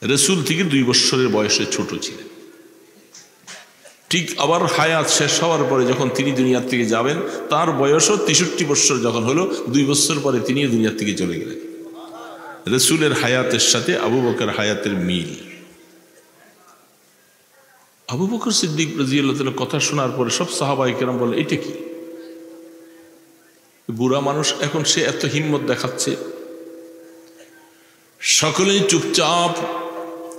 রসুল থেকে 2 বছরের বয়সে ছোট ছিলেন। ঠিক আবার হায়াত শেষ হওয়ার পরে যখন তিনি দুনিয়ার থেকে যাবেন, তার বয়সও 63 বছর যখন হলো, 2 বছর পরে তিনি দুনিয়ার থেকে চলে গেলেন। রসুলের হায়াতের সাথে আবু বকর হায়াতের মিল। আবু বকর সিদ্দিক রাদিয়াল্লাহু তাআলা কথা শোনার পরে সব সাহাবায়ে কেরাম বলে, এটা কি বুড়া মানুষ, এখন সে এত হিম্মত দেখাচ্ছে। সকলেই চুপচাপ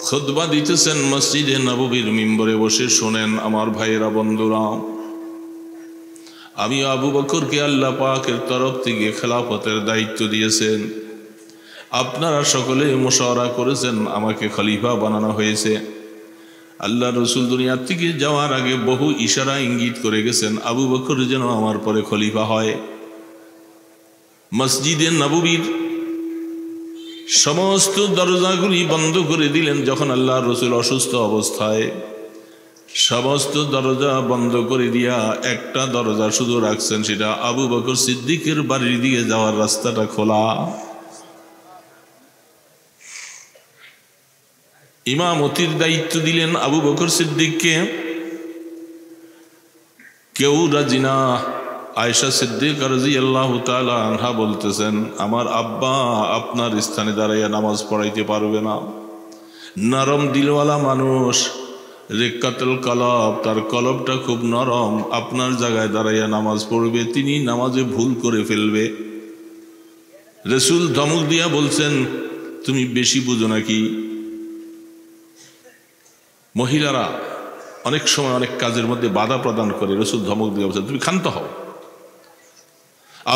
খুতবা দিতেছেন মসজিদে নববীর মিম্বরে বসে। শোনেন আমার ভাইয়েরা, বন্ধুরা, আমি আবু বকরকে আল্লাহ পাকের তরফ থেকে খেলাফতের দায়িত্ব দিয়েছেন। আপনারা সকলে মুশাওয়ারা করেছেন, আমাকে খলিফা বানানো হয়েছে। আল্লাহ রসুল দুনিয়ার থেকে যাওয়ার আগে বহু ইশারা ইঙ্গিত করে গেছেন আবু বকর যেন আমার পরে খলিফা হয়। মসজিদে নববীর সমস্ত দরজাগুলি বন্ধ করে দিলেন যখন আল্লাহ রসুল অসুস্থ অবস্থায়। সমস্ত দরজা বন্ধ করে দিয়া একটা দরজা শুধু রাখছেন, সেটা আবু বকর সিদ্দিকের বাড়ির দিকে যাওয়ার রাস্তাটা খোলা। ইমামতির দায়িত্ব দিলেন আবু বকর সিদ্দিককে। কেউ রাজি না। আয়েশা সিদ্দিকা রাদিয়াল্লাহু তাআলা আনহা বলতেছেন, আমার আব্বা আপনার স্থানে দাঁড়াইয়া নামাজ পড়াইতে পারবে না। নরম দিলওয়ালা মানুষ, রেক্কাতুল কলব, তার কলবটা খুব নরম। আপনার জায়গায় দাঁড়াইয়া নামাজ পড়বে, তিনি নামাজে ভুল করে ফেলবে। রসুল ধমক দিয়া বলছেন, তুমি বেশি বুঝো নাকি? মহিলারা অনেক সময় অনেক কাজের মধ্যে বাধা প্রদান করে। রসুল ধমক দিয়ে বলছেন, তুমি ক্ষান্ত হও।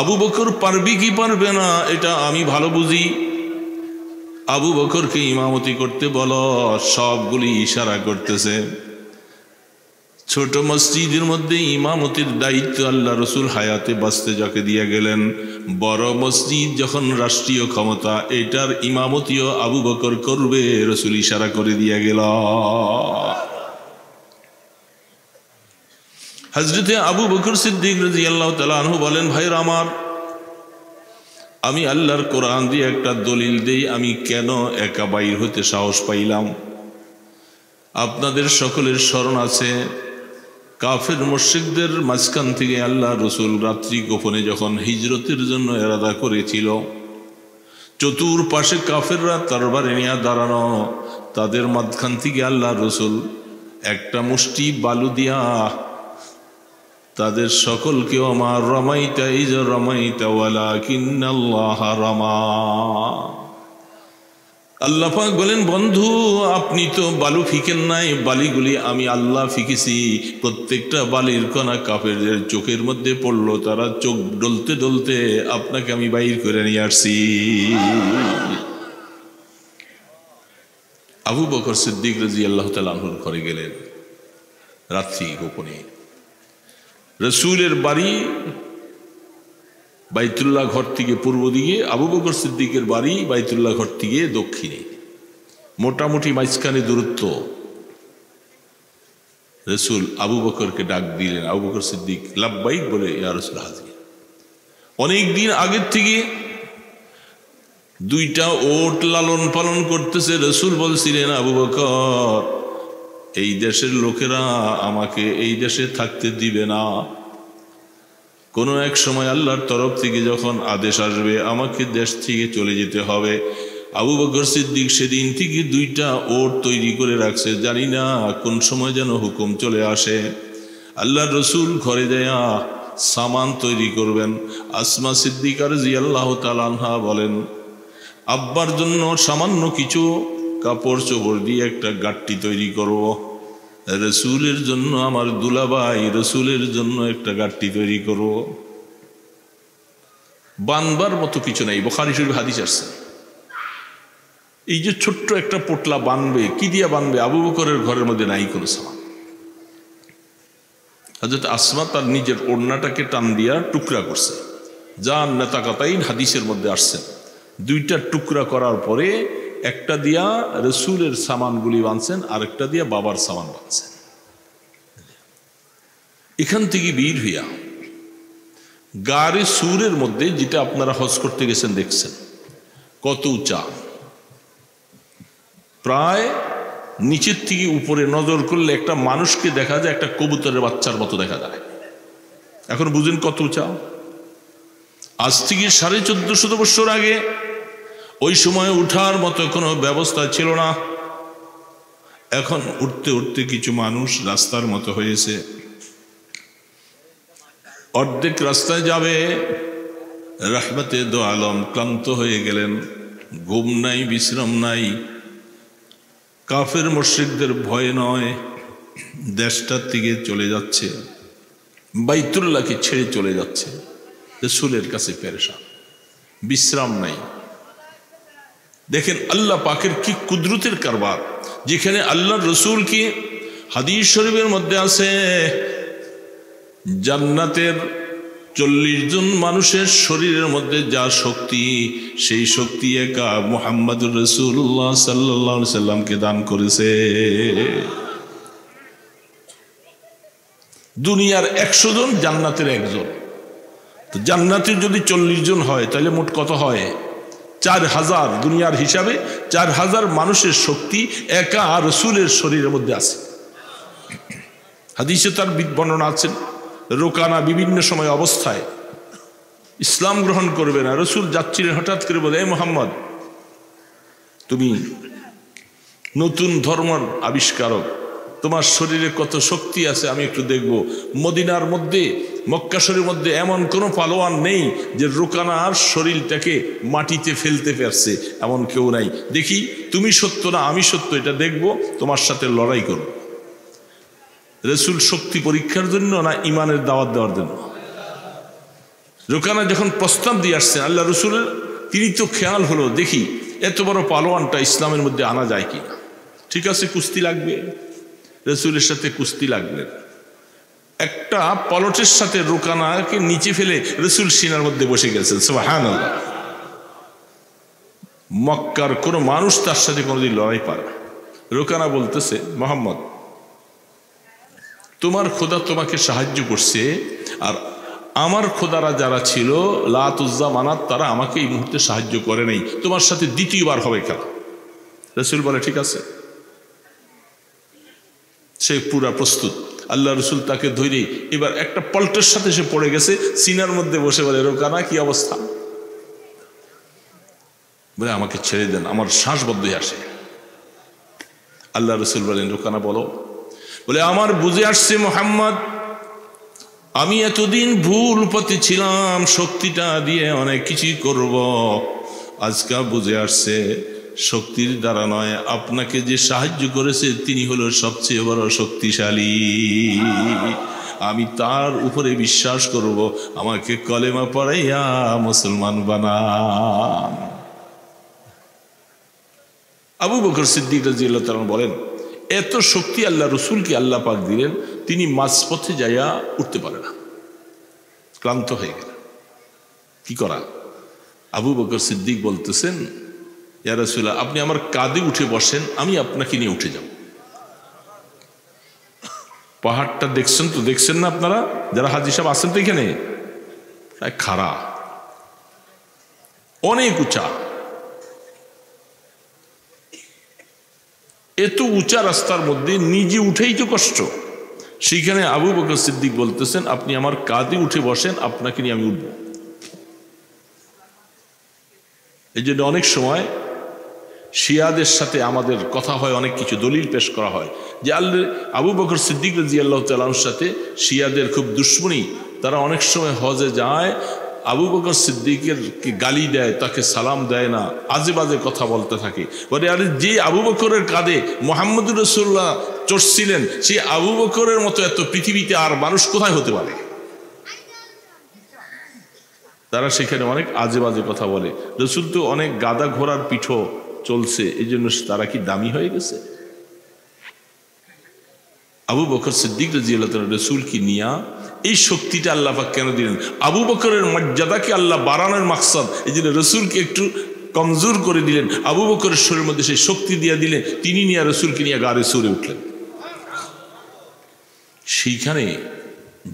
আবু বকর পারবি কি পারবে না এটা আমি ভালো বুঝি। আবু বকরকে ইমামতি করতে বলো। সবগুলি ইশারা করতেছে। ছোট মসজিদের মধ্যে ইমামতির দায়িত্ব আল্লাহ রসুল হায়াতে বাঁচতে যাকে দিয়ে গেলেন, বড় মসজিদ যখন রাষ্ট্রীয় ক্ষমতা, এটার ইমামতিও আবু বকর করবে, রসুল ইশারা করে দিয়ে গেল। হযরতে আবু বকর সিদ্দিক রাদিয়াল্লাহু তাআলা আনহু বলেন, ভাইরা আমার, আমি আল্লাহর কোরআন দিয়ে একটা দলিল দেই, আমি কেন একা বাইর হতে সাহস পাইলাম। আপনাদের সকলের স্মরণ আছে, কাফের মুশরিকদের মাঝখান থেকে আল্লাহ রসুল রাত্রি গোপনে যখন হিজরতের জন্য এরাদা করেছিল, চতুর্পাশে কাফেররা তরবারি নিয়ে দাঁড়ানো, তাদের মাঝখান থেকে আল্লাহ রসুল একটা মুষ্টি বালু দিয়া তাদের সকলকে, আমার রমাইতা ইজ রমাইতা ওয়ালাকিন্নাল্লাহ রামা। আল্লাহ পাক বলেন, বন্ধু আপনি তো বালু ফিকেন নাই, বালিগুলি আমি আল্লাহ ফিকেছি। প্রত্যেকটা বালির কণা কাফেরদের চোখের মধ্যে পড়লো, তারা চোখ ডলতে ডলতে আপনাকে আমি বাইর করে নিয়ে আসছি। আবু বকর সিদ্দিক রাদিয়াল্লাহু তাআলা আনহুর ঘরে গেলেন রাত্রি গোপনে। রসুলের বাড়ি বাইতুল্লাহ ঘর থেকে পূর্ব দিকে, আবু বকর সিদ্দিকের বাড়ি বাইতুল্লাহ ঘর থেকে দক্ষিণে, মোটামুটি মাঝখানে দূরত্ব। রসুল আবু বকরকে ডাক দিলেন। আবু বকর সিদ্দিক লাব্বাইক বলে, ইয়া রাসূল হাজির। অনেক দিন আগের থেকে 2টা ওট লালন পালন করতেছে। রসুল বলছিলেন, আবু বকর, এই দেশের লোকেরা আমাকে এই দেশে থাকতে দিবে না। কোনো এক সময় আল্লাহর তরফ থেকে যখন আদেশ আসবে, আমাকে দেশ থেকে চলে যেতে হবে। আবু বকর সিদ্দিক সেদিন থেকে 2টা ওট তৈরি করে রাখছে। জানি না কোন সময় যেন হুকুম চলে আসে, আল্লাহর রসুল ঘরে দেয়া সামান তৈরি করবেন। আসমা সিদ্দিকা রাদিয়াল্লাহু তাআলা আনহা বলেন, আব্বার জন্য সামান্য কিছু কাপড় চোপড় দিয়ে একটা গাট্টি তৈরি করব। রসুলের জন্য, আমার দুলাভাই রসুলের জন্য একটা গাট্টি তৈরি করব। বানবার মতো কিছু নাই। বুখারী শরীফ হাদিস আসছে, এই যে ছোট্ট একটা পোটলা বানবে, কি দিয়া বানবে? আবু বকরের ঘরের মধ্যে নাই কোনো সামান। হযরত আসমা তার নিজের ওড়নাটাকে টান দিয়া টুকরা করছে। যার নেতা কাতাইন হাদিসের মধ্যে আসছেন, দুইটা টুকরা করার পরে একটা দিয়া রসুলের সামানগুলি বাঁধছেন, আরেকটা দিয়া বাবার সামান বাঁধছেন। এখান থেকে বীর হইয়া গারে সুরের মধ্যে, যেটা আপনারা হজ করতে গেছেন দেখছেন কত উঁচা, প্রায় নিচের থেকে উপরে নজর করলে একটা মানুষকে দেখা যায়, একটা কবুতরের বাচ্চার মতো দেখা যায়। এখন বুঝেন কত উঁচা। আজ থেকে 1450 বছর আগে ওই সময় উঠার মতো কোনো ব্যবস্থা ছিল না। এখন উঠতে উঠতে কিছু মানুষ রাস্তার মতো হয়েছে, অর্ধেক রাস্তায় যাবে, রহমতে দো আলম ক্লান্ত হয়ে গেলেন, ঘুম নাই, বিশ্রাম নাই, কাফের মুশরিকদের ভয় নয়, দেশটার থেকে চলে যাচ্ছে, বাইতুল্লাহকে ছেড়ে চলে যাচ্ছে, রাসূলের কাছে পেরেশান, বিশ্রাম নাই। দেখেন আল্লাহ পাকের কি কুদরতের কারবার, যেখানে আল্লাহর রসুল কি হাদিস শরীফের মধ্যে আছে জান্নাতের 40 জন মানুষের শরীরের মধ্যে যা শক্তি, সেই শক্তি একা মুহাম্মদুর রাসূলুল্লাহ সাল্লাল্লাহু আলাইহি সাল্লামকে দান করেছে। দুনিয়ার 100 জন, জান্নাতের 1 জন। তো জান্নাতের যদি 40 জন হয় তাহলে মোট কত হয়? 4000। দুনিয়ার হিসাবে 4000 মানুষের শক্তি একা রাসূলের শরীরের মধ্যে আছে। হাদিসে তার বর্ণনা আছেন, রোকানা বিভিন্ন সময় অবস্থায় ইসলাম গ্রহণ করবে না, রাসূল যাচ্ছিলেন, হঠাৎ করে বলে, এ মুহাম্মদ, তুমি নতুন ধর্মের আবিষ্কারক, তোমার শরীরে কত শক্তি আছে আমি একটু দেখব। মদিনার মধ্যে, মক্কা শরীরের মধ্যে এমন কোনো পালোয়ান নেই যে রোকানার শরীরটাকে মাটিতে ফেলতে পারছে, এমন কেউ নাই। দেখি তুমি সত্য না আমি সত্য, এটা দেখব, তোমার সাথে লড়াই করব। রাসূল শক্তি পরীক্ষার জন্য না ইমানের দাওয়াত দেওয়ার জন্য? রোকানা যখন প্রস্তাব দিয়ে আসছেন আল্লাহ রসুলের, তিনি তো খেয়াল হলো, দেখি এত বড় পালোয়ানটা ইসলামের মধ্যে আনা যায় কিনা। ঠিক আছে, কুস্তি লাগবে, রাসূলের সাথে কুস্তি লাগবে। একটা পলটের সাথে রোকানাকে নিচে ফেলে রাসূল সিনার মধ্যে বসে গেছেন। সুবহানাল্লাহ। মক্কার কোনো মানুষ তার সাথে কোনোদিন লড়াই পারে না। রোকানা বলতেছে, মুহাম্মদ, তোমার খোদা তোমাকে সাহায্য করছে, আর আমার খোদারা যারা ছিল লাত উজ্জা মানাত, তারা আমাকে এই মুহূর্তে সাহায্য করে নাই, তোমার সাথে দ্বিতীয়বার হবে খেলা। রাসূল বলে, ঠিক আছে। সে পুরা প্রস্তুত। আল্লাহ রসুল তাকে ধরে এবার একটা পল্টের সাথে সে পড়ে গেছে, সিনার মধ্যে বসে বলে, রোকানা কি অবস্থা? বলে, আমাকে ছেড়ে দেন, আমার শ্বাস বদ্ধ হয়ে আসে। আল্লাহ রসুল বলেন, রোকানা বলো। বলে, আমার বুঝে আসছে মুহাম্মদ, আমি এতদিন ভুল পথে ছিলাম, শক্তিটা দিয়ে অনেক কিছুই করব, আজকে বুঝে আসছে শক্তির দ্বারা নয়, আপনাকে যে সাহায্য করেছে তিনি হলো সবচেয়ে বড় শক্তিশালী, আমি তার উপরে বিশ্বাস করব, আমাকে কলেমা পড়াইয়া মুসলমান বানান। আবু বকর সিদ্দিক রাদিয়াল্লাহু তাআলা বলেন, এত শক্তি আল্লাহ রসুলকে আল্লাহ পাক দিলেন, তিনি মাঝপথে যাইয়া উঠতে পারে না, ক্লান্ত হয়ে গেলেন। কি করা? আবু বকর সিদ্দিক বলতেছেন, ইয়া রাসূলুল্লাহ, আপনি আমার কাঁধে উঠে বসেন, আমি আপনাকে নিয়ে উঠে যাব। পাহাড়টা দেখছেন তো, দেখছেন না আপনারা যারা হাজী সাহেব আছেন তো, এখানে খাড়া, অনেক উঁচা। এত উঁচা রাস্তার মধ্যে নিজে উঠেই তো কষ্ট। সেইখানে আবু বকর সিদ্দিক বলতেছেন, আপনি আমার কাঁধে উঠে বসেন, আপনাকে নিয়ে আমি উঠব। এই জন্য অনেক সময় শিয়াদের সাথে আমাদের কথা হয়, অনেক কিছু দলিল পেশ করা হয় যে আবু বকর সিদ্দিক রাদিয়াল্লাহু তাআলার সাথে শিয়াদের খুব দুশ্মনী। তারা অনেক সময় হজে যায়, আবু বকর সিদ্দিকের গালি দেয়, তাকে সালাম দেয় না, আজে বাজে কথা বলতে থাকে। বলে, আরে যে আবু বকরের কাঁধে মুহাম্মদুর রাসূলুল্লাহ চড়ছিলেন, সেই আবু বকরের মতো এত পৃথিবীতে আর মানুষ কোথায় হতে পারে? তারা সেখানে অনেক আজে বাজে কথা বলে। রাসূল তো অনেক গাদা ঘোড়ার পিঠও চলছে, এই জন্য তারা কি দামি হয়ে গেছে? আবু বকর সিদ্দিক রাদিয়াল্লাহু তাআলা রাসূলকে নিয়া এই শক্তিটা আল্লাহ পাক কেন দিলেন? আবু বকরের মর্যাদাকে আল্লাহ বাড়ানোর মাকসাদ, এই জন্য রাসূলকে একটু কমজোর করে দিলেন, আবু বকরের শরীরের মধ্যে সেই শক্তি দিয়ে দিলেন, তিনি নিয়ে রাসূলকে নিয়ে গাড়ে চড়ে উঠলেন। সেইখানে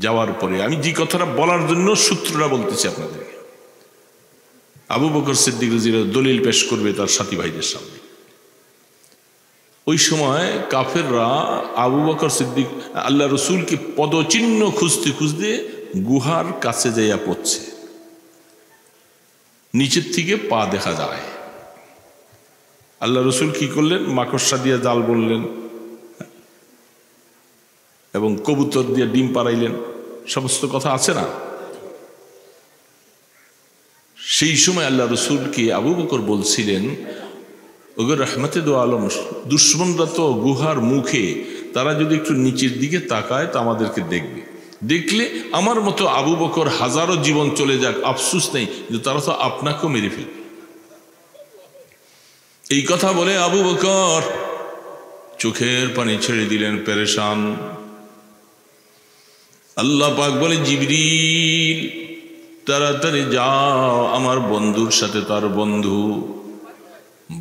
যাওয়ার পরে আমি যে কথাটা বলার জন্য সূত্রটা বলতেছি আপনাদেরকে, আবু বকর সিদ্দিক রাদিয়াল্লাহু আনহু দলিল পেশ করবে তার সাথী ভাইদের সামনে। ওই সময় কাফেররা আবু বকর সিদ্দিক আল্লাহ রসুলকে পদচিহ্ন খুঁজতে খুঁজতে গুহার কাছে যাইয়া পড়ছে, নিচের থেকে পা দেখা যায়। আল্লাহ রসুল কি করলেন? মাকড়সা দিয়ে জাল বললেন এবং কবুতর দিয়ে ডিম পাড়াইলেন, সমস্ত কথা আছে না? সেই সময় আল্লাহ রসুলকে আবু বকর বলছিলেন, ওগো রহমতে দো আলম, দুশ্মনরা তো গুহার মুখে, তারা যদি একটু নিচের দিকে তাকায় তা আমাদেরকে দেখবে, দেখলে আমার মতো আবু বকর হাজারো জীবন চলে যাক আফসুস নেই, কিন্তু তারা তো আপনাকেও মেরে ফেলবে। এই কথা বলে আবু বকর চোখের পানি ছেড়ে দিলেন, পেরেশান। আল্লাহ পাক বলে, জিবরিল তাড়াতাড়ি যাও, আমার বন্ধুর সাথে তার বন্ধু,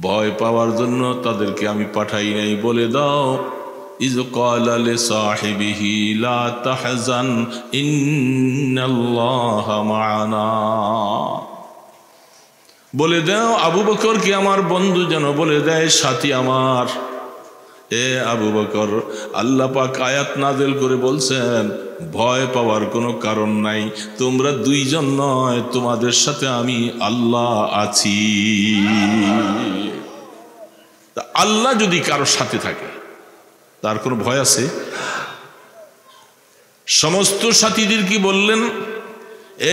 ভয় পাওয়ার জন্য তাদেরকে আমি পাঠাই নাই, বলে দাও ইয ক্বালা লিসাহিবিহি লা তাহজান ইন্নাল্লাহা মা'ানা, বলে দাও আবু বকরকে আমার বন্ধু যেন বলে দেয়, সাথী আমার, এ আবু বকর, আল্লাহ পাক আয়াত নাযিল করে বলছেন ভয় পাওয়ার কোনো কারণ নাই, তোমরা দুইজন নয়, তোমাদের সাথে আমি আল্লাহ আছি। আল্লাহ যদি কারোর সাথে থাকে তার কোনো ভয় আছে? সমস্ত সাথীদের কি বললেন,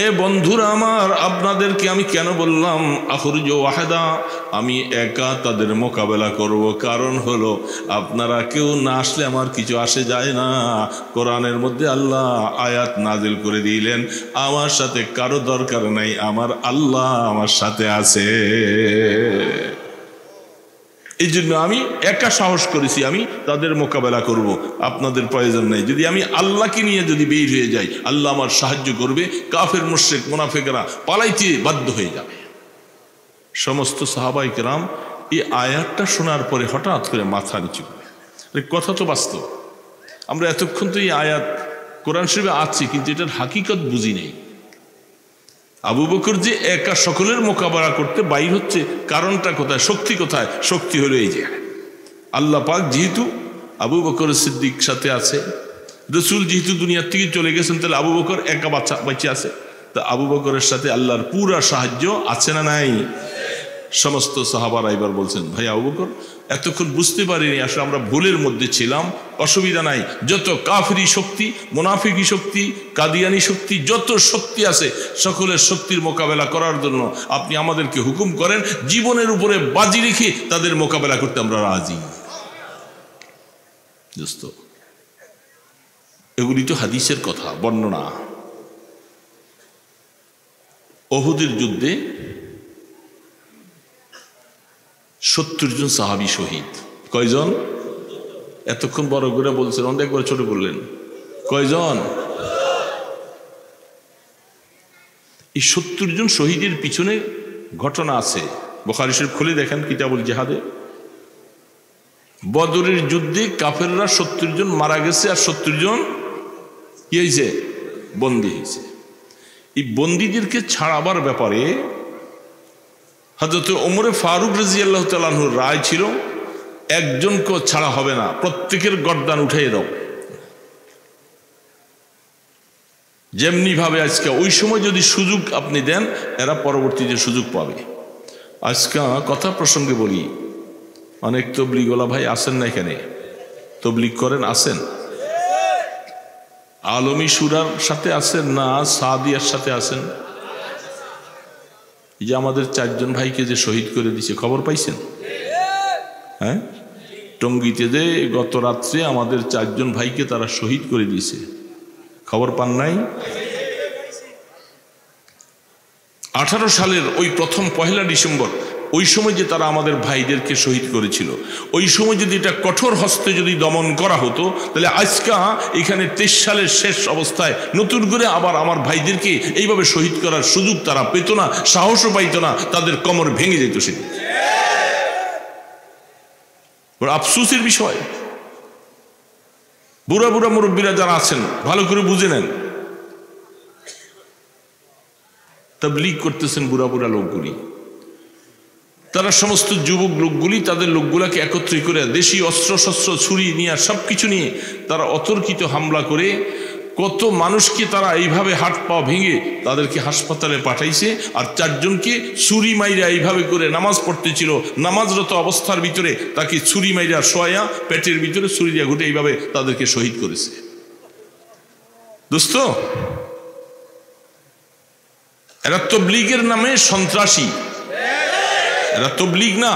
এ বন্ধুরা আমার, আপনাদেরকে আমি কেন বললাম আখরুজ ওয়াহেদা, আমি একা তাদের মোকাবেলা করব, কারণ হলো আপনারা কেউ না আসলে আমার কিছু আসে যায় না। কোরআনের মধ্যে আল্লাহ আয়াত নাজিল করে দিলেন, আমার সাথে কারো দরকার নাই, আমার আল্লাহ আমার সাথে আছে। এই জন্য আমি একা সাহস করেছি, আমি তাদের মোকাবেলা করব, আপনাদের প্রয়োজন নেই। যদি আমি আল্লাহকে নিয়ে যদি বের হয়ে যাই, আল্লাহ আমার সাহায্য করবে, কাফের মুশরিক মুনাফিকরা পালাইতে বাধ্য হয়ে যাবে। সমস্ত সাহাবায়ে কেরাম এই আয়াতটা শোনার পরে হঠাৎ করে মাথা নিচু করে, কথা তো বাস্তব, আমরা এতক্ষণ তো এই আয়াত কোরআন শরীফে আছে, কিন্তু এটার হাকিকত বুঝি নেই। আবু বকর যে একা সকলের মোকাবেলা করতে বাইর হচ্ছে, কারণটা কোথায়? শক্তি কোথায়? শক্তি হলো এই যে আল্লাহ পাক যেহেতু আবু বকর সিদ্দিক সাথে আছে, রসুল যেহেতু দুনিয়ার থেকে চলে গেছেন, তাহলে আবু বকর একা বাঁচে আছে, তা আবু বকরের সাথে আল্লাহর পুরা সাহায্য আছে না নাই? সমস্ত সাহাবারা এবার বলছেন, ভাই আবু বকর, এতক্ষণ বুঝতে পারিনি, আসলে আমরা ভুলের মধ্যে ছিলাম, অসুবিধা নাই, যত কাফিরি শক্তি, মুনাফিকি শক্তি, কাদিয়ানি শক্তি, যত শক্তি আছে সকলের শক্তির মোকাবেলা করার জন্য আপনি আমাদেরকে হুকুম করেন, জীবনের উপরে বাজি রেখে তাদের মোকাবেলা করতে আমরা রাজি। দোস্ত, এগুলি তো হাদিসের কথা, বর্ণনা। উহুদের যুদ্ধে 70 জন সাহাবী শহীদ। কয়জন? এতক্ষণ বড় করে বলছেন, অনেক একবার ছোট করলেন। কয়জন? এই 70 জন শহীদের পিছনে ঘটনা আছে, বুখারী শরীফ খুলে দেখেন কিতাবুল জিহাদে। বদরের যুদ্ধে কাফেররা 70 জন মারা গেছে, আর 70 জন কি হয়েছে? বন্দী হয়েছে। এই বন্দীদেরকে ছাড়াবার ব্যাপারে হযরত ওমর ফারুক রাদিয়াল্লাহু তাআলা আনহুর রায় ছিল, একজনকে ছাড়া হবে না, প্রত্যেকের গর্দান উঠাইয়ে দাও। যেমনি ভাবে আজকে, ওই সময় যদি সুযোগ আপনি দেন, এরা পরবর্তীতে সুযোগ পাবে। আজকে কথা প্রসঙ্গে বলি, অনেক তবলিগওয়ালা ভাই আসেন না এখানে, তবলিগ করেন, আসেন? আলমী সুরার সাথে আছেন না সাদিয়ার সাথে আছেন? এই যে আমাদের 4 জন ভাইকে যে শহীদ করে দিছে, খবর পাইছেন? হ্যাঁ, টঙ্গীতে যে গত রাত্রে আমাদের 4 জন ভাইকে তারা শহীদ করে দিয়েছে, খবর পান নাই? 18 সালের ওই প্রথম 1 ডিসেম্বর ওই সময় যে তারা আমাদের ভাইদেরকে শহীদ করেছিল, ওই সময় যদি এটা কঠোর হস্তে যদি দমন করা হতো, তাহলে আজকা এখানে 23 সালের শেষ অবস্থায় নতুন করে আবার আমার ভাইদেরকে এইভাবে শহীদ করার সুযোগ তারা পেত না, সাহসও পাইত না, তাদের কোমর ভেঙে যেত। সেদিন বড় আফসোসের বিষয়। বুড়া বুড়া মুরব্বীরা যারা আছেন ভালো করে বুঝে নেন, তাবলীগ করতেছেন বুড়া বুড়া লোকগুলি, তারা সমস্ত যুবক লোকগুলি তাদের লোকগুলাকে একত্রে করে দেশি অস্ত্র শস্ত্র ছুরি নিয়ে সবকিছু নিয়ে তারা অতর্কিত হামলা করে কত মানুষকে তারা এইভাবে হাত পা ভেঙে তাদেরকে হাসপাতালে পাঠাইছে। আর 4 জনকে ছুরি মাইরা এইভাবে করে নামাজ পড়তেছিল, নামাজরত অবস্থার ভিতরে তাকে ছুরি মাইরা শোয়া পেটের ভিতরে ছুরি দিয়া ঘুটে এইভাবে তাদেরকে শহীদ করেছে। দোস্ত, এরা তাবলীগের নামে সন্ত্রাসী, এরা তাবলীগ না।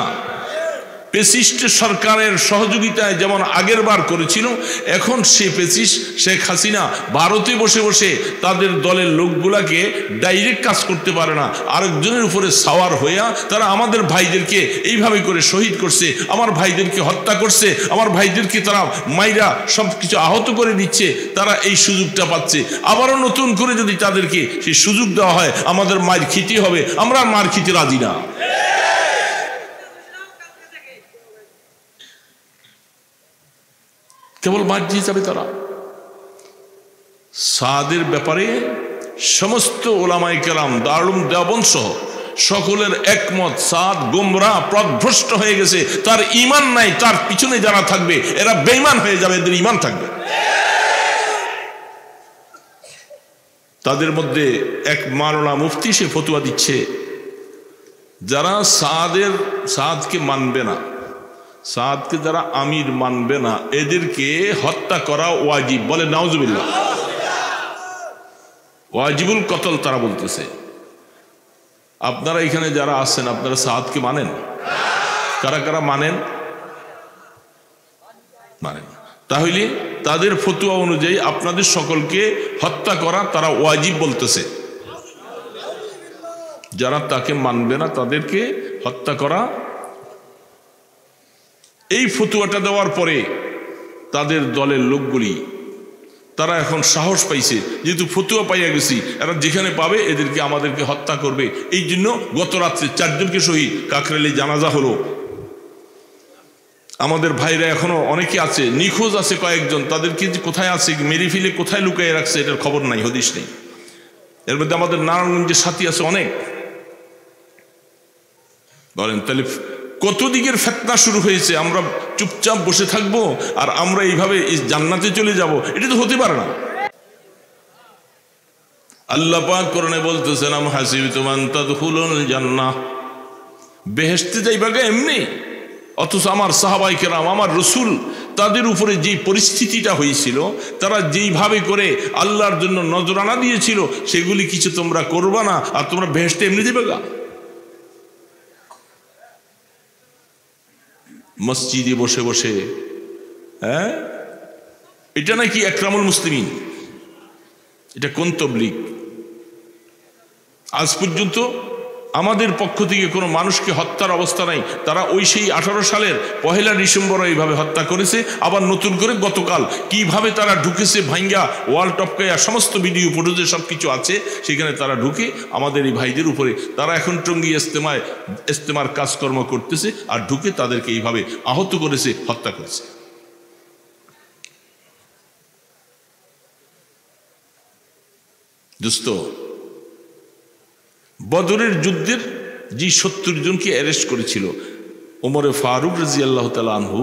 পেসিস্ট সরকারের সহযোগিতায় যেমন আগের বার করেছিল, এখন সে পেসিস্ট শেখ হাসিনা ভারতে বসে বসে তাদের দলের লোকগুলাকে ডাইরেক্ট কাজ করতে পারে না, আরেকজনের উপরে সাওয়ার হইয়া তারা আমাদের ভাইদেরকে এইভাবে করে শহীদ করছে, আমার ভাইদেরকে হত্যা করছে, আমার ভাইদেরকে তারা মাইরা সব কিছু আহত করে দিচ্ছে। তারা এই সুযোগটা পাচ্ছে। আবারও নতুন করে যদি তাদেরকে সেই সুযোগ দেওয়া হয়, আমাদের মার খেতে হবে, আমরা মার খেতে রাজি না। কেবল মার দিয়ে যাবে তারা। সাদের ব্যাপারে সমস্ত ওলামায়ে কেরাম দারুল দেওবন্দ সহ সকলের একমত, সাদ গোমরাহ পথভ্রষ্ট হয়ে গেছে, তার ঈমান নাই। তার পিছনে যারা থাকবে এরা বেঈমান হয়ে যাবে, এদের ঈমান থাকবে। তাদের মধ্যে এক মাওলানা মুফতি সে ফতোয়া দিচ্ছে, যারা সাদকে মানবে না, সাদকে যারা আমির মানবে না, এদেরকে হত্যা করা ওয়াজিব। বলে নাউজুবিল্লাহ, ওয়াজিবুল কতল তারা বলতেছে। আপনারা এখানে যারা আছেন, আপনারা সাদকে মানেন? কারা কারা মানেন? মানেন। তাহলে তাদের ফতোয়া অনুযায়ী আপনাদের সকলকে হত্যা করা তারা ওয়াজিব বলতেছে। যারা তাকে মানবে না তাদেরকে হত্যা করা। এই ফতোয়াটা দেওয়ার পরে তাদের দলের লোকগুলি তারা এখন সাহস পাইছে, যেহেতু ফতোয়া পাইয়া গেছি, এরা যেখানে পাবে এদেরকে আমাদেরকে হত্যা করবে। এই জন্য গত রাত্রে 4 জনকে শহীদ কাকরাইলে জানাজা হলো। আমাদের ভাইরা এখনো অনেকে আছে, নিখোঁজ আছে কয়েকজন, তাদেরকে কোথায় আছে, মেরে ফেলে কোথায় লুকিয়ে রাখছে এটার খবর নাই, হদিস নেই। এর মধ্যে আমাদের নারায়ণগঞ্জের সাথী আছে অনেক। বলেন তাহলে কত দিকের ফিতনা শুরু হয়েছে। আমরা চুপচাপ বসে থাকবো আর আমরা এইভাবে জান্নাতে চলে যাব? এটা তো হতে পারে না। আল্লাহ পাক কোরআনে বলতেছেন, আম হাসিবতুম আন তাদখুলুল জান্নাহ, বেহেশতে যাইবা এমনি। অথচ আমার সাহাবায়ে কেরাম, আমার রাসূল, তাদের উপরে যে পরিস্থিতিটা হয়েছিল, তারা যেইভাবে করে আল্লাহর জন্য নজরানা দিয়েছিল, সেগুলি কিছু তোমরা করবা না আর তোমরা বেহেশতে এমনি যাবে গা। মসজিদে বসে বসে, হ্যাঁ, এটা নাকি একরামুল মুসলিমিন? এটা কোন তাবলীগ? আজ পর্যন্ত আমাদের পক্ষ থেকে কোনো মানুষকে হত্যার অবস্থা নাই। তারা ওই সেই 18 সালের 1 ডিসেম্বর এইভাবে হত্যা করেছে। আবার নতুন করে গতকাল কিভাবে তারা ঢুকেছে ভাঙ্গা ওয়াল টপকাইয়া, সমস্ত ভিডিও ফুটেজে সব কিছু আছে, সেখানে তারা ঢুকে আমাদের এই ভাইদের উপরে তারা এখন টঙ্গী ইজতেমার কাজকর্ম করতেছে, আর ঢুকে তাদেরকে এইভাবে আহত করেছে, হত্যা করেছে। দোস্ত, বদরের যুদ্ধের যে 70 জনকে অ্যারেস্ট করেছিল ওমরে ফারুক রাদিয়াল্লাহু তাআলা আনহু,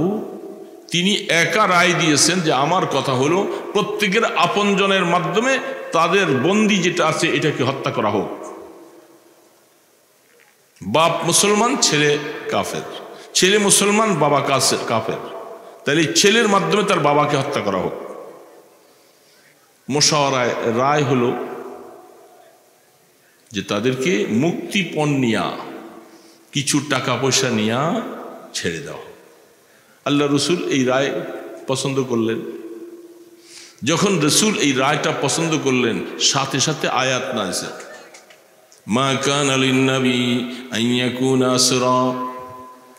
তিনি একা রায় দিয়েছেন যে আমার কথা হলো প্রত্যেকের আপনজনের মাধ্যমে তাদের বন্দী যেটা আছে এটাকে হত্যা করা হোক। বাপ মুসলমান, ছেলে কাফের, ছেলে মুসলমান, বাবা কাফের, তাহলে ছেলের মাধ্যমে তার বাবাকে হত্যা করা হোক। মুশাওয়ারায় রায় হলো যে তাদেরকে মুক্তিপণ নিয়া, কিছু টাকা পয়সা নিয়া ছেড়ে দেওয়া। আল্লাহ রসুল এই রায় পছন্দ করলেন। যখন রসুল এই রায়টা পছন্দ করলেন, সাথে সাথে আয়াত নাযিল, মা কানা লিন-নবী আন ইয়াকুনা আসরা,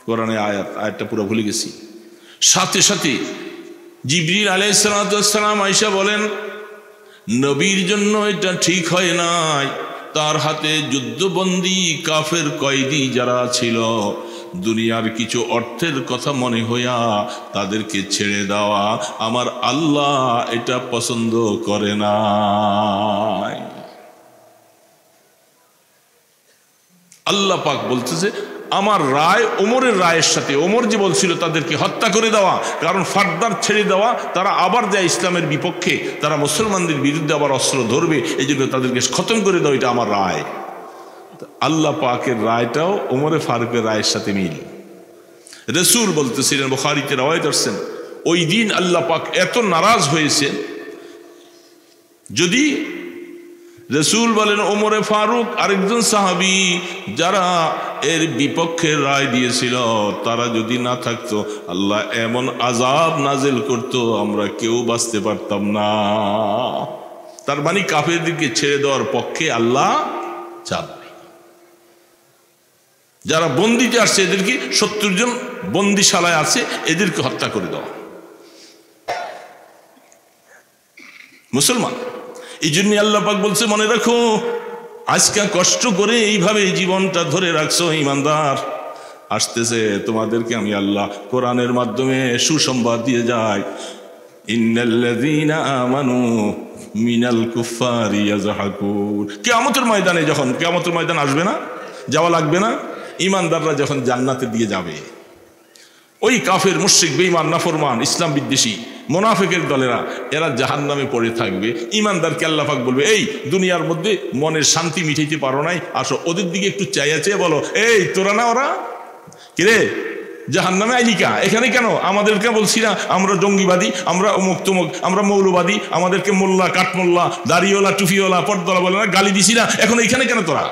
কোরআনে আয়াতটা পুরো ভুলে গেছি। সাথে সাথে জিবরিল আলাইহিস সালাতু ওয়াস সালাম আয়েশা বলেন, নবীর জন্য এটা ঠিক হয় নাই তার হাতে যুদ্ধবন্দী কাফের কয়েদি যারা ছিল দুনিয়ার কিছু অর্থের কথা মনে হইয়া তাদেরকে ছেড়ে দেওয়া, আমার আল্লাহ এটা পছন্দ করে নাই। আল্লাহ পাক বলতেছে আমার রায় ওমরের রায়ের সাথে, ওমর যে বলছিল তাদেরকে হত্যা করে দেওয়া, কারণ ফারদার ছেড়ে দেওয়া, তারা আবার যায় ইসলামের বিপক্ষে, তারা মুসলমানদের বিরুদ্ধে আবার অস্ত্র ধরবে, এই জন্য তাদেরকে খতম করে দেওয়া, এটা আমার রায়। আল্লাহ পাকের রায়টাও ওমরে ফারুকের রায়ের সাথে মিল। রাসূল বলতেছিলেন, বুখারীতে রওয়ায়াত আসছেন, ওই দিন আল্লাহ পাক এত নারাজ হয়েছে, যদি রাসূল বলেন ওমরে ফারুক আরেকজন সাহাবী যারা এর বিপক্ষে রায় দিয়েছিল তারা যদি না থাকতো আল্লাহ এমন আযাব নাজিল করতো আমরা কেউ বাঁচতে পারতাম না। তার মানে কাফেরদেরকে ছেড়ে দেওয়ার পক্ষে আল্লাহ চাবে। যারা বন্দিতে আসছে এদেরকে 70 জন বন্দিশালায় আছে, এদেরকে হত্যা করে দেওয়া। মুসলমান এই জন্য আল্লাহ পাক বলছে, মনে রাখো আজকে কষ্ট করে এইভাবে জীবনটা ধরে রাখছো ইমানদার, আসতেছে তোমাদেরকে আমি আল্লাহ কোরআনের মাধ্যমে সুসংবাদ দিয়ে যাই, ইন্নাল্লাযীনা আমানু মিনাল কুফফারি ইয়াযহাকুন। কিয়ামতের ময়দানে, যখন কিয়ামতের ময়দান আসবে না, যাওয়া লাগবে না, ইমানদাররা যখন জান্নাতে দিয়ে যাবে, ওই কাফের মুশরিক বেঈমান নাফরমান ইসলাম বিদ্বেষী মুনাফিকের দলেরা এরা জাহান্নামে পড়ে থাকবে। ইমানদারকে আল্লাহ পাক বলবে, এই দুনিয়ার মধ্যে মনের শান্তি মিটাইতে পারো নাই, আসো ওদের দিকে একটু চাইয়া চেয়ে বলো, এই তোরা না ওরা কিরে জাহান্নামে আইলিকা, এখানে কেন? আমাদেরকে বলছি না আমরা জঙ্গিবাদী, আমরা অমুক তমুক, আমরা মৌলবাদী, আমাদেরকে মোল্লা কাঠমোল্লা দাড়িওয়ালা টুফিওয়ালা পর্দাওয়ালা বলে না, গালি দিছি না, এখন এইখানে কেন তোরা?